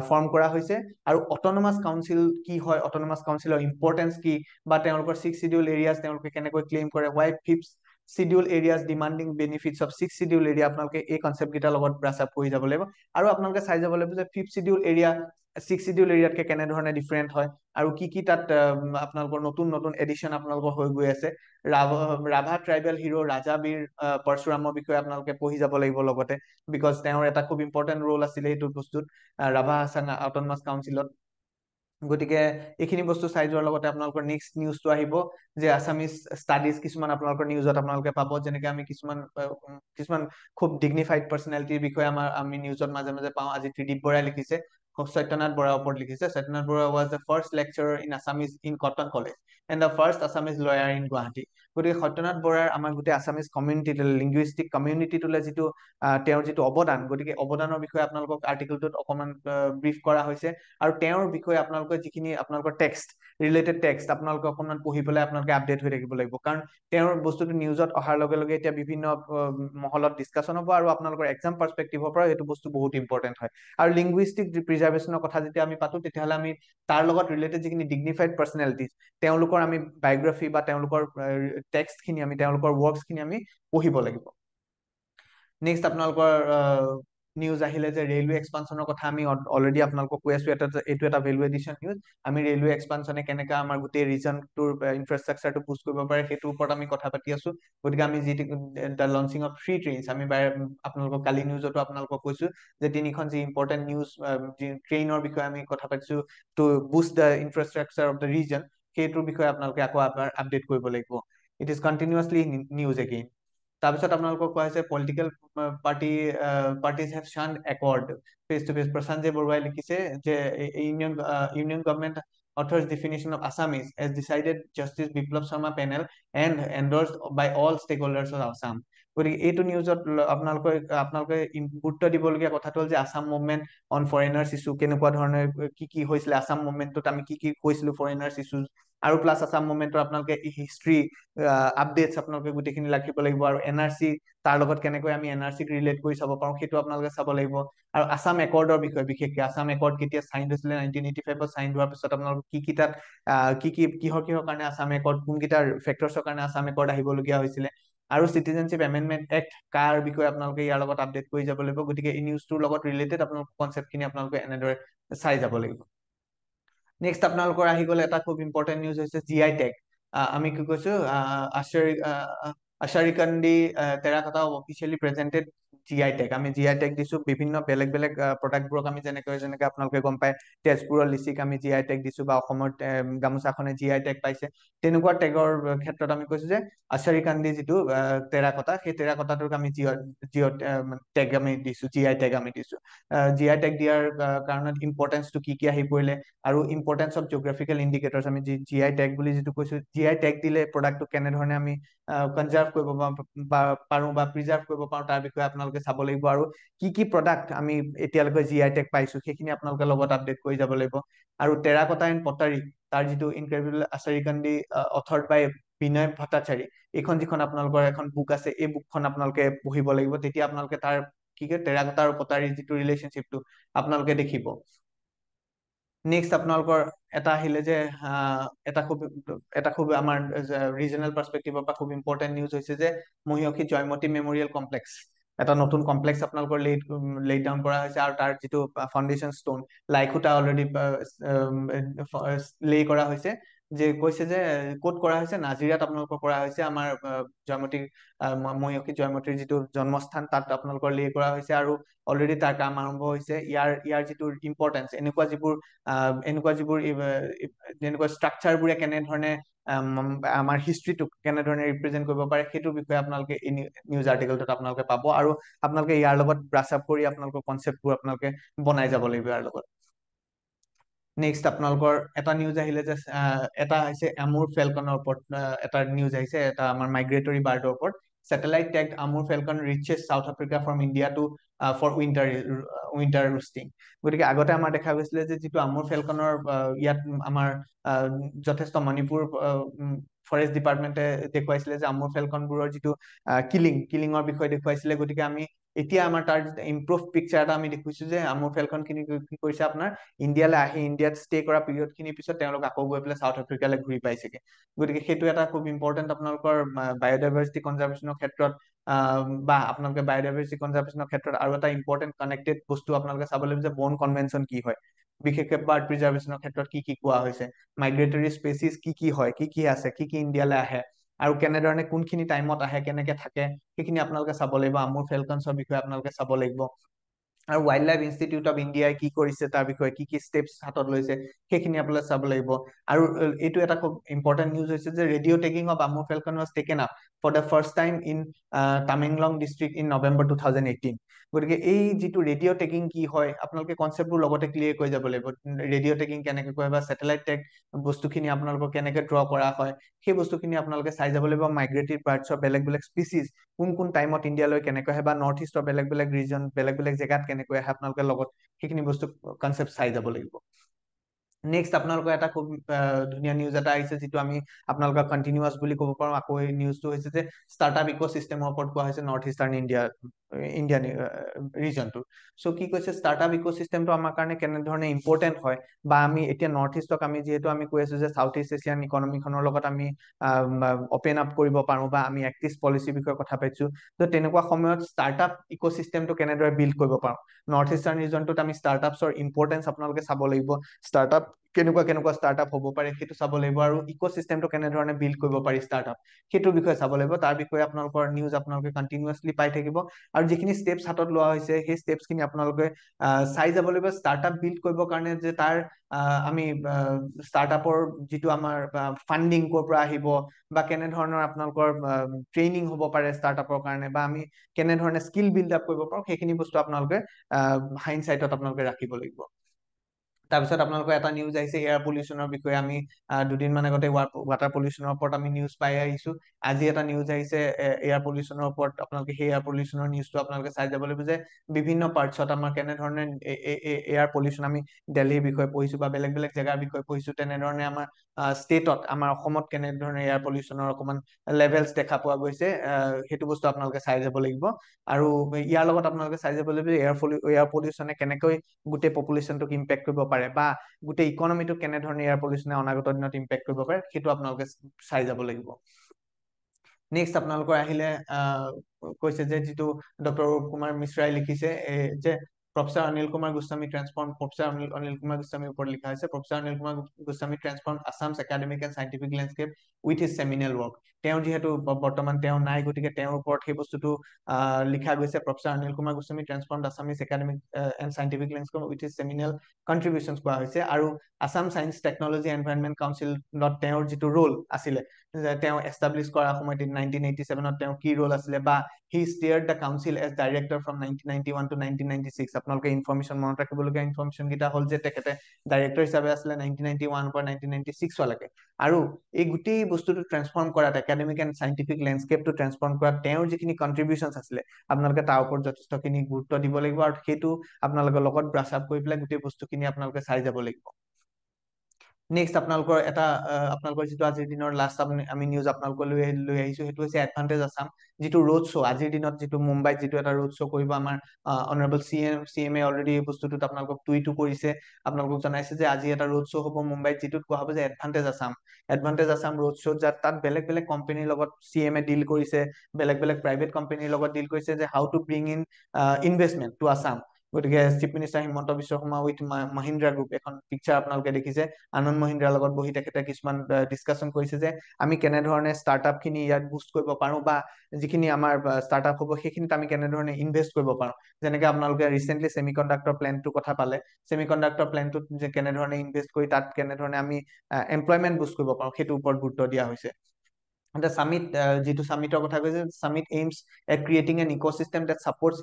ফৰ্ম কৰা হৈছে। আৰু অটনমাছ কাউন্সিল কি হয়, অটনমাছ কাউন্সিলৰ ইম্পৰ্টেঞ্চ কি, বা তেওঁলোকৰ 6 শিডিউল এৰিয়াজ তেওঁলোকে কেনেকৈ ক্লেইম কৰে, why 5th schedule areas demanding benefits of 6th schedule area, আপোনালোকে এই কনচেপ্ট কেইটাৰ লগত ব্ৰাছ আপ কৰি যাব লাগিব। আৰু আপোনালোকে চাই যাব লাগিব যে 5th schedule area 6th schedule এৰিয়াতকে কেনেধৰণে ডিফাৰেণ্ট হয়, আৰু কি কি তাত আপোনালোকৰ নতুন নতুন এডিশ্যন আপোনালোকৰ হৈ গৈ আছে। ৰাভা ট্ৰাইবেল হিৰো ৰাজা বীৰ পৰশুৰামৰ বিষয়ে আপোনালোকে পঢ়ি যাব লাগিব লগতে, বিকজ তেওঁৰ এটা খুব ইম্পৰ্টেণ্ট ৰোল আছিলে এইটো বস্তুত ৰাভা হাছং অটনমাছ কাউন্সিলত। গতিকে এইখিনি বস্তু চাই যোৱাৰ লগতে আপোনালোকৰ নেক্সট নিউজটো আহিব যে আছামিজ ষ্টাডিজ কিছুমান আপোনালোকৰ নিউজত আপোনালোকে পাব, যেনেকে আমি কিছুমান খুব ডিগনিফাইড পাৰ্চনেলিটিৰ বিষয়ে আমি নিউজত মাজে মাজে পাওঁ। আজি ত্ৰিদীপ বৰাই লিখিছে, সত্যনাথ বৰাৰ ওপৰত লিখিছে। Satyanath Bora was the first lecturer in Assamese in Cotton College and the first Assamese lawyer in Guwahati। গতিকে সত্যনাথ বৰাৰ আমাৰ গোটেই আছামিজ কমিউনিটি লিংগুইষ্টিক কমিউনিটিটোলৈ যিটো তেওঁৰ যিটো অৱদান, গতিকে অৱদানৰ বিষয়ে আপোনালোকক আৰ্টিকেলটোত অকণমান ব্ৰিফ কৰা হৈছে। আৰু তেওঁৰ বিষয়ে আপোনালোকে যিখিনি আপোনালোকৰ টেক্সট ৰিলেটেড টেক্সট আপোনালোকে অকণমান পঢ়ি পেলাই আপোনালোকে আপডেট হৈ থাকিব লাগিব, কাৰণ তেওঁৰ বস্তুটো নিউজত অহাৰ লগে লগে এতিয়া বিভিন্ন মহলত ডিছকাশ্যন হ'ব, আৰু আপোনালোকৰ এক্সাম পাৰ্চপেক্টিভৰ পৰা এইটো বস্তু বহুত ইম্পৰ্টেণ্ট হয়। আৰু লিংগুইষ্টিক প্ৰিজাৰ্ভেশ্যনৰ কথা যেতিয়া আমি পাতো, তেতিয়াহ'লে আমি তাৰ লগত ৰিলেটেড যিখিনি ডিগনিফাইড পাৰ্চনেলিটিজ, তেওঁলোকৰ আমি বায়োগ্ৰাফী বা তেওঁলোকৰ টেক্সটখিনি আমি তেওঁলোকৰ ৱৰ্কছখিনি আমি পঢ়িব লাগিব। নেক্সট আপোনালোকৰ নিউজ আহিলে যে ৰেলৱে এক্সপানশ্যনৰ কথা আমি অলৰেডি আপোনালোকক কৈ আছো, এইটো এটা ভেলু এডিশ্যন নিউজ। আমি ৰেলৱে এক্সপানশ্যনে কেনেকৈ আমাৰ গোটেই ৰিজনটোৰ ইনফ্ৰাষ্ট্ৰাকচাৰটো বুষ্ট কৰিব পাৰে সেইটোৰ ওপৰত আমি কথা পাতি আছো। গতিকে আমি যি দ্য লঞ্চিং অফ 3 ট্ৰেইনছ, আমি আপোনালোকক কালি নিউজতো আপোনালোকক কৈছো যে 3খন যি ইম্পৰ্টেণ্ট নিউজ ট্ৰেইনৰ বিষয়ে আমি কথা পাতিছো to boost the infrastructure of the region, সেইটোৰ বিষয়ে আপোনালোকে আকৌ আপডেট কৰিব লাগিব। It is continuously news again. তাৰপিছত আপোনালোকক কোৱা হৈছে political parties have shunned accord face to face. Prashant বৰুৱাই লিখিছে যে union government author's definition of Assamese as decided Justice Biplab Sharma panel and endorsed by all stakeholders of Assam. গতিকে এইটো নিউজত আপোনালোকে গুৰুত্ব দিবলগীয়া কথাটো হ'ল যে Assam movement on foreigners issue, কেনেকুৱা ধৰণৰ কি হৈছিলে আসাম মুভমেণ্টত, আমি কি কৈছিলো ফৰেনাৰ্ছ ইছ্যুজ, আৰু প্লাছ আসাম মুভমেণ্টৰ আপোনালোকে হিষ্ট্ৰী আপডেটছ আপোনালোকে গোটেইখিনি ৰাখিব লাগিব, আৰু NRC তাৰ লগত কেনেকৈ আমি NRCক ৰিলেট কৰি চাব পাৰোঁ সেইটো আপোনালোকে চাব লাগিব। আৰু আসাম একৰ্ডৰ বিষয়ে, বিশেষকৈ আসাম একৰ্ড কেতিয়া চাইন হৈছিলে, 1985ত চাইন হোৱাৰ পিছত আপোনালোকে কি তাত কিহৰ কাৰণে আসাম একৰ্ড, কোনকেইটা ফেক্টৰ্ছৰ কাৰণে আসাম একৰ্ড আহিবলগীয়া হৈছিলে, আৰু চিটিজেনশ্বিপ এমেণ্ডমেণ্ট এক্ট কাৰ বিষয়ে আপোনালোকে ইয়াৰ লগত আপডেট কৰি যাব লাগিব। গতিকে এই নিউজটোৰ লগত ৰিলেটেড আপোনালোকৰ কনচেপ্টখিনি আপোনালোকে এনেদৰে চাই যাব লাগিব। নেক্সট আপোনালোকৰ আহি গ'লে এটা খুব ইম্পৰ্টেণ্ট নিউজ হৈছে GI টেগ। আমি কি কৈছো, আশাৰিকান্দি terracotta officially presented GI tag. আমি GI টেগ দিছো বিভিন্ন বেলেগ প্ৰডাক্টবোৰক, আমি যেনেকৈ আপোনালোকে গম পায় তেজপুৰৰ লিচিক আমি GI টেগ দিছো, বা অসমৰ গামোচাখনে GI টেগ পাইছে। তেনেকুৱা টেগৰ ক্ষেত্ৰত আমি কৈছো যে আশাৰিকান্দি যিটো টেৰাকটা, সেই টেৰাকটাটোক আমি টেগ আমি দিছো, GI টেগ আমি দিছো। GI টেগ দিয়াৰ কাৰণত ইম্পৰ্টেঞ্চটো কি আহি পৰিলে, আৰু ইম্পৰ্টেঞ্চ অফ জিঅ'গ্ৰাফিকেল ইণ্ডিকেটৰ্ছ, আমি GI টেগ বুলি যিটো কৈছো, GI টেগ দিলে প্ৰডাক্টটো কেনেধৰণে আমি কনজাৰ্ভ কৰিব পাৰো বা প্ৰিজাৰ্ভ কৰিব পাৰো তাৰ বিষয়ে আপোনালোকে চাব লাগিব। আৰু কি প্ৰডাক্ট আমি এতিয়ালৈকে GI টেগ পাইছো সেইখিনি আপোনালোকে লগত আপডেট কৰি যাব লাগিব। আৰু টেৰাকটা এণ্ড পটাৰী, তাৰ যিটো ইনক্ৰেডিবল আশাৰিকান্দি অথৰ্ড বাই বিনয় ভট্টাচাৰী, এইখন যিখন আপোনালোকৰ এখন বুক আছে, এই বুকখন আপোনালোকে পঢ়িব লাগিব, তেতিয়া আপোনালোকে তাৰ টেৰাকটা আৰু পটাৰীৰ যিটো ৰিলেশ্যনশ্বিপটো আপোনালোকে দেখিব। নেক্সট আপোনালোকৰ এটা আহিলে যে এটা খুব আমাৰ ৰিজনেল পাৰ্চপেক্টিভৰ পৰা খুব ইম্পৰ্টেণ্ট নিউজ হৈছে যে মহিয়সী জয়মতী মেমৰিয়েল কমপ্লেক্স, এটা নতুন কমপ্লেক্স আপোনালোকৰ লেট ডাউন কৰা হৈছে, আৰু তাৰ যিটো ফাউণ্ডেশ্যন ষ্টন লাইখুটা অলৰেডি লে কৰা হৈছে। যে কৈছে যে ক'ত কৰা হৈছে, নাজিৰাত আপোনালোকৰ কৰা হৈছে, আমাৰ মহিয়সী জয়মতীৰ যিটো জন্মস্থান তাত আপোনালোকৰ লে কৰা হৈছে, আৰু অলৰেডি তাৰ কাম আৰম্ভ হৈছে। ইয়াৰ যিটো ইম্পৰ্টেঞ্চ, এনেকুৱা যিবোৰ ষ্ট্ৰাকচাৰবোৰে কেনেধৰণে আমাৰ হিষ্ট্ৰীটোক কেনেধৰণে ৰিপ্ৰেজেন্ট কৰিব পাৰে সেইটোৰ বিষয়ে আপোনালোকে এই নিউজ আৰ্টিকেলটোত আপোনালোকে পাব, আৰু আপোনালোকে ইয়াৰ লগত ব্ৰাছ আপ কৰি আপোনালোকৰ কনচেপ্টবোৰ আপোনালোকে বনাই যাব লাগিব ইয়াৰ লগত। নেক্সট আপোনালোকৰ এটা নিউজ আহিলে যে এটা হৈছে আমুৰ ফেলকনৰ ওপৰত এটা নিউজ আহিছে, এটা আমাৰ মাইগ্ৰেটৰী বাৰ্ডৰ ওপৰত। Satellite tagged Amur falcon reaches South Africa from India to for winter roosting. গতিকে আগতে আমাৰ দেখা গৈছিলে যে যিটো আমুৰ ফেলকনৰ ইয়াত আমাৰ যথেষ্ট মণিপুৰ ফৰেষ্ট ডিপাৰ্টমেণ্টে দেখুৱাইছিলে যে আমুৰ ফেলকনবোৰৰ যিটো কিলিঙৰ বিষয়ে দেখুৱাইছিলে। গতিকে আমি এতিয়া আমাৰ তাৰ ইম্প্ৰুভ পিকচাৰ এটা আমি দেখিছো যে আমুৰ ফেলকন খিনি কি কৰিছে, আপোনাৰ ইণ্ডিয়ালৈ আহি ইণ্ডিয়াত ষ্টে কৰা পিৰিয়ড খিনিৰ পিছত তেওঁলোক আকৌ গৈ পেলাই চাউথ আফ্ৰিকালৈ ঘূৰি পাইছেগে। গতিকে সেইটো এটা খুব ইম্পৰ্টেণ্ট আপোনালোকৰ বায়'ডাইভাৰ্চিটি কনজাৰ্ভেশ্যনৰ ক্ষেত্ৰত, বা আপোনালোকে বায়'ডাইভাৰ্চিটি কনজাৰ্ভেশ্যনৰ ক্ষেত্ৰত আৰু এটা ইম্পৰ্টেণ্ট কানেক্টেড বস্তু আপোনালোকে চাব লাগিব যে বন কনভেনশ্যন কি হয়, বিশেষকৈ বাৰ্ড প্ৰিজাৰ্ভেশ্যনৰ ক্ষেত্ৰত কি কোৱা হৈছে, মাইগ্ৰেটৰী স্পেচিছ কি হয়, কি আছে, কি ইণ্ডিয়ালৈ আহে, আৰু কেনেধৰণে কোনখিনি টাইমত আহে, কেনেকে থাকে, সেইখিনি আপোনালোকে চাব লাগিব। আমুৰ ফেলকনছৰ বিষয়ে আপোনালোকে চাব লাগিব। আৰু ৱাইল্ড লাইফ ইনষ্টিটিউট অফ ইণ্ডিয়াই কি কৰিছে তাৰ বিষয়ে কি ষ্টেপছ হাতত লৈছে সেইখিনি আপোনালোকে চাব লাগিব। আৰু এইটো এটা খুব ইম্পৰ্টেণ্ট নিউজ হৈছে যে radio' taking off Amur falcon was taken up for the first time in Tamenglong district in November 2018। গতিকে এই যিটো ৰেডিঅ' টেকিং কি হয় আপোনালোকে কনচেপ্টবোৰ লগতে ক্লিয়াৰ কৰি যাব লাগিব। ৰেডিঅ' টেকিং কেনেকে কৰে বা ছেটেলাইট টেক বস্তুখিনি আপোনালোকৰ কেনেকে ড্ৰ কৰা হয় সেই বস্তুখিনি আপোনালোকে চাই যাব লাগিব। মাইগ্ৰেটেড বাৰ্ডছৰ বেলেগ বেলেগ স্পিচিছ কোন কোন টাইমত ইণ্ডিয়ালৈ কেনেকৈ আহে বা নৰ্থ ইষ্টৰ বেলেগ বেলেগ ৰিজন বেলেগ বেলেগ জেগাত কেনেকৈ আহে আপোনালোকে লগত সেইখিনি বস্তু কনচেপ্ট চাই যাব লাগিব। নেক্সট আপোনালোকৰ এটা খুব ধুনীয়া নিউজ এটা আহিছে যিটো আমি আপোনালোকক কণ্টিনিউৱাছ বুলি ক'ব পাৰোঁ। আকৌ এই নিউজটো হৈছে যে ষ্টাৰ্টআপ ইক'চিষ্টেমৰ ওপৰত কোৱা হৈছে নৰ্থ ইষ্টাৰ্ণ ইণ্ডিয়ান ৰিজনটো। চ' কি কৈছে ষ্টাৰ্টআপ ইক'চিষ্টেমটো আমাৰ কাৰণে কেনেধৰণে ইম্পৰ্টেণ্ট হয় বা আমি এতিয়া নৰ্থ ইষ্টক আমি যিহেতু আমি কৈ আছো যে চাউথ ইষ্ট এছিয়ান ইকনমিখনৰ লগত আমি অপেন আপ কৰিব পাৰোঁ বা আমি এক্ট ইষ্ট পলিচিৰ বিষয়ে কথা পাতিছো। ত' তেনেকুৱা সময়ত ষ্টাৰ্টআপ ইক'চিষ্টেমটো কেনেদৰে বিল্ড কৰিব পাৰোঁ। নৰ্থ ইষ্টাৰ্ণ ৰিজনটোত আমি ষ্টাৰ্টআপছৰ ইম্পৰ্টেঞ্চ আপোনালোকে চাব লাগিব। ষ্টাৰ্টআপ কেনেকুৱা ষ্টাৰ্টআপ হ'ব পাৰে সেইটো চাব লাগিব আৰু ইক'চিষ্টেমটো কেনেধৰণে বিল্ড কৰিব পাৰি ষ্টাৰ্টআপ সেইটোৰ বিষয়ে চাব লাগিব। তাৰ বিষয়ে আপোনালোকৰ নিউজ আপোনালোকে কণ্টিনিউৱাছলি পাই থাকিব আৰু যিখিনি ষ্টেপছ হাতত লোৱা হৈছে সেই ষ্টেপছখিনি আপোনালোকে চাই যাব লাগিব। ষ্টাৰ্টআপ বিল্ড কৰিবৰ কাৰণে যে তাৰ আমি ষ্টাৰ্টআপৰ যিটো আমাৰ ফাণ্ডিং ক'ৰ পৰা আহিব বা কেনেধৰণৰ আপোনালোকৰ ট্ৰেইনিং হ'ব পাৰে ষ্টাৰ্টআপৰ কাৰণে বা আমি কেনেধৰণে স্কিল বিল্ড আপ কৰিব পাৰোঁ সেইখিনি বস্তু আপোনালোকে হাইণ্ডচাইটত আপোনালোকে ৰাখিব লাগিব। তাৰপিছত আপোনালোকৰ এটা নিউজ আহিছে এয়াৰ পলিউশ্যনৰ বিষয়ে। আমি দুদিনমান আগতে ৱাটাৰ পলিউশ্যনৰ ওপৰত আমি নিউজ পাই আহিছো। আজি এটা নিউজ আহিছে এয়াৰ পলিউশ্যনৰ ওপৰত। আপোনালোকে সেই এয়াৰ পলিউশ্যনৰ নিউজটো আপোনালোকে চাই যাব লাগিব যে বিভিন্ন পাৰ্টছত আমাৰ কেনেধৰণে এয়াৰ পলিউশ্যন আমি দিল্লীৰ বিষয়ে পঢ়িছো বা বেলেগ বেলেগ জেগাৰ বিষয়ে পঢ়িছো। তেনেধৰণে আমাৰ ষ্টেটত আমাৰ অসমত কেনেধৰণে এয়াৰ পলিউশ্যনৰ অকণমান লেভেলছ দেখা পোৱা গৈছে সেইটো বস্তু আপোনালোকে চাই যাব লাগিব। আৰু ইয়াৰ লগত আপোনালোকে চাই যাব লাগিব এয়াৰ পলিউশ্যনে কেনেকৈ গোটেই পপুলেশ্যনটোক ইম্পেক্ট কৰিব পাৰে বা গোটেই ইকনমিটোক কেনেধৰণে এয়াৰ পলিউশ্যনে অনাগত দিনত ইম্পেক্ট কৰিব পাৰে সেইটো আপোনালোকে চাই যাব লাগিব। নেক্সট আপোনালোকৰ আহিলে কৈছে যে যিটো ডক্টৰ অৰুপ কুমাৰ মিশ্ৰাই লিখিছে যে professor Anil Kumar Goswami transform professor Anil Kumar গোস্বামীৰ ওপৰত লিখা হৈছে। Professor Anil Kumar Goswami transform Assam's academic and scientific landscape with his seminal work. তেওঁ যিহেতু বৰ্তমান তেওঁ নাই গতিকে তেওঁৰ ওপৰত সেই বস্তুটো লিখা গৈছে। Professor Anil Kumar Goswami transform Assamese academic and scientific landscape with his seminal contributions কোৱা হৈছে। আৰু আছাম চায়েন্স টেকনলজি এনভাইৰনমেণ্ট কাউন্সিলত তেওঁৰ যিটো ৰোল আছিলে তেওঁ এষ্টাব্লিছ কৰাৰ সময়ত 1987ত তেওঁৰ কি ৰোল আছিলে বা he steered the council as director from 1991 to 1996। আপোনালোকে ইনফৰমেশ্যন মনত ৰাখিবলগীয়া ইনফৰমেশ্যন কেইটা হ'ল যে তেখেতে ডাইৰেক্টৰ হিচাপে আছিলে 1991 পৰা 1996 লৈকে। আৰু এই গোটেই বস্তুটো ট্ৰান্সফৰ্ম কৰাত একাডেমিক এণ্ড চাইণ্টিফিক লেণ্ডস্কেপটো ট্ৰান্সফৰ্ম কৰাত তেওঁৰ যিখিনি কণ্ট্ৰিবিউশ্যনছ আছিলে আপোনালোকে তাৰ ওপৰত যথেষ্টখিনি গুৰুত্ব দিব লাগিব আৰু সেইটো আপোনালোকে লগত ব্ৰাছ আপ কৰি পেলাই গোটেই বস্তুখিনি আপোনালোকে চাই যাব লাগিব। নেক্সট আপোনালোকৰ যিটো আজিৰ দিনৰ লাষ্ট আমি নিউজ আপোনালোকৰ লৈ আহিছো সেইটো হৈছে এডভান্টেজ আছাম যিটো ৰোড শ্ব' আজিৰ দিনত যিটো মুম্বাইত যিটো এটা ৰোড শ্ব' কৰিব আমাৰ অনাৰেবল CM অলৰেডি এই বস্তুটোত আপোনালোকক টুইটো কৰিছে। আপোনালোকক জনাইছে যে আজি এটা ৰোড শ্ব' হ'ব মুম্বাইত যিটোত কোৱা হ'ব যে এডভান্টেজ আছাম ৰোড শ্ব' তাত বেলেগ বেলেগ কোম্পানীৰ লগত CM ডিল কৰিছে, বেলেগ বেলেগ প্ৰাইভেট কোম্পানীৰ লগত ডিল কৰিছে যে how to bring in investment to Assam. গতিকে chief minister Himanta Biswa Sarma with Mahindra group এখন পিকচাৰ আপোনালোকে দেখিছে। আনন্দ মহিন্দ্ৰাৰ লগত বহি তেখেতে কিছুমান ডিছকাশ্যন কৰিছে যে আমি কেনেধৰণে ষ্টাৰ্টআপ খিনি ইয়াত বুষ্ট কৰিব পাৰোঁ বা যিখিনি আমাৰ ষ্টাৰ্টআপ হ'ব সেইখিনিত আমি কেনেধৰণে ইনভেষ্ট কৰিব পাৰোঁ। যেনেকে আপোনালোকে ৰিচেণ্টলি ছেমিকণ্ডাক্টৰ প্লেনটোৰ কথা পালে। ছেমিকণ্ডাক্টৰ প্লেনটোত যে কেনেধৰণে ইনভেষ্ট কৰি তাত কেনেধৰণে আমি এমপ্লয়মেণ্ট বুষ্ট কৰিব পাৰোঁ সেইটোৰ ওপৰত গুৰুত্ব দিয়া হৈছে। সামিট যিটো সামিটৰ কথা কৈছে summit AIIMS at creating N ecosystem that supports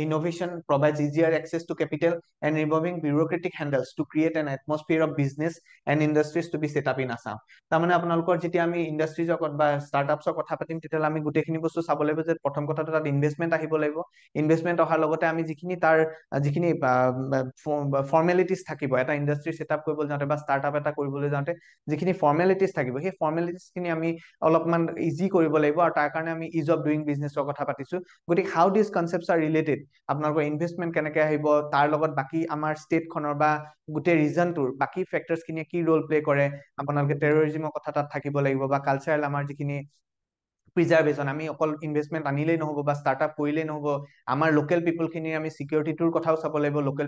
innovation, provides easier access to capital and removing bureaucratic handles to create an atmosphere of business and industries to be set up in Assam। তাৰমানে আপোনালোকৰ যেতিয়া আমি ইণ্ডাষ্ট্ৰিজৰ বা ষ্টাৰ্টআপছৰ কথা পাতিম তেতিয়াহ'লে আমি গোটেইখিনি বস্তু চাব লাগিব যে প্ৰথম কথাটো তাত ইনভেষ্টমেণ্ট আহিব লাগিব। ইনভেষ্টমেণ্ট অহাৰ লগতে আমি যিখিনি ফৰ্মেলিটিজ থাকিব এটা ইণ্ডাষ্ট্ৰি ছেটআপ কৰিবলৈ যাওঁতে বা ষ্টাৰ্টআপ এটা কৰিবলৈ যাওঁতে যিখিনি ফৰ্মেলিটিজ থাকিব সেই ফৰ্মেলিটিজখিনি আমি অলপমান ইজি কৰিব লাগিব আৰু তাৰ কাৰণে আমি ইজ অফ ডুইং বিজনেছৰ কথা পাতিছো। গতিকে হাউ দিজ কনচেপ্টছ আৰ ৰিলেটেড আপোনালোকৰ ইনভেষ্টমেণ্ট কেনেকৈ আহিব তাৰ লগত বাকী আমাৰ ষ্টেটখনৰ বা গোটেই ৰিজনটোৰ বাকী ফেক্টৰছখিনিয়ে কি ৰোল প্লে কৰে। আপোনালোকে টেৰৰিজিমৰ কথা তাত থাকিব লাগিব বা কালচাৰেল আমাৰ যিখিনি প্ৰিজাৰ্ভেশ্যন, আমি অকল ইনভেষ্টমেণ্ট আনিলেই নহ'ব বা ষ্টাৰ্টআপ কৰিলেই নহ'ব, আমাৰ লোকেল পিপলখিনিৰ আমি চিকিউৰিটিটোৰ কথাও চাব লাগিব, লোকেল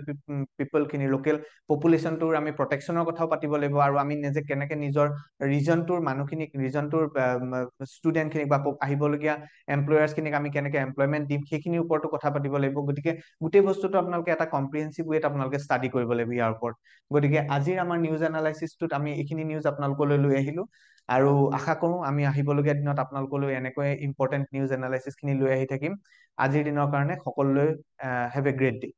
পিপলখিনিৰ লোকেল পপুলেশ্যনটোৰ আমি প্ৰটেকশ্যনৰ কথাও পাতিব লাগিব, আৰু আমি নিজে কেনেকে নিজৰ ৰিজনটোৰ মানুহখিনিক, ৰিজনটোৰ ষ্টুডেণ্টখিনিক বা আহিবলগীয়া এমপ্লয়াৰ্ছখিনিক আমি কেনেকে এমপ্লয়মেণ্ট দিম সেইখিনিৰ ওপৰতো কথা পাতিব লাগিব। গতিকে গোটেই বস্তুটো আপোনালোকে এটা কম্প্ৰিহেনচিভ ৱেত আপোনালোকে ষ্টাডি কৰিব লাগিব ইয়াৰ ওপৰত। গতিকে আজিৰ আমাৰ নিউজ এনালাইচিছটোত আমি এইখিনি নিউজ আপোনালোকলৈ লৈ আহিলো, আৰু আশা কৰো আমি আহিবলগীয়া দিনত আপোনালোকলৈ এনেকৈ ইম্পৰ্টেণ্ট নিউজ এনালাইচিছখিনি লৈ আহি থাকিম। আজিৰ দিনৰ কাৰণে সকলোলৈ হেভ এ গ্ৰেট ডে।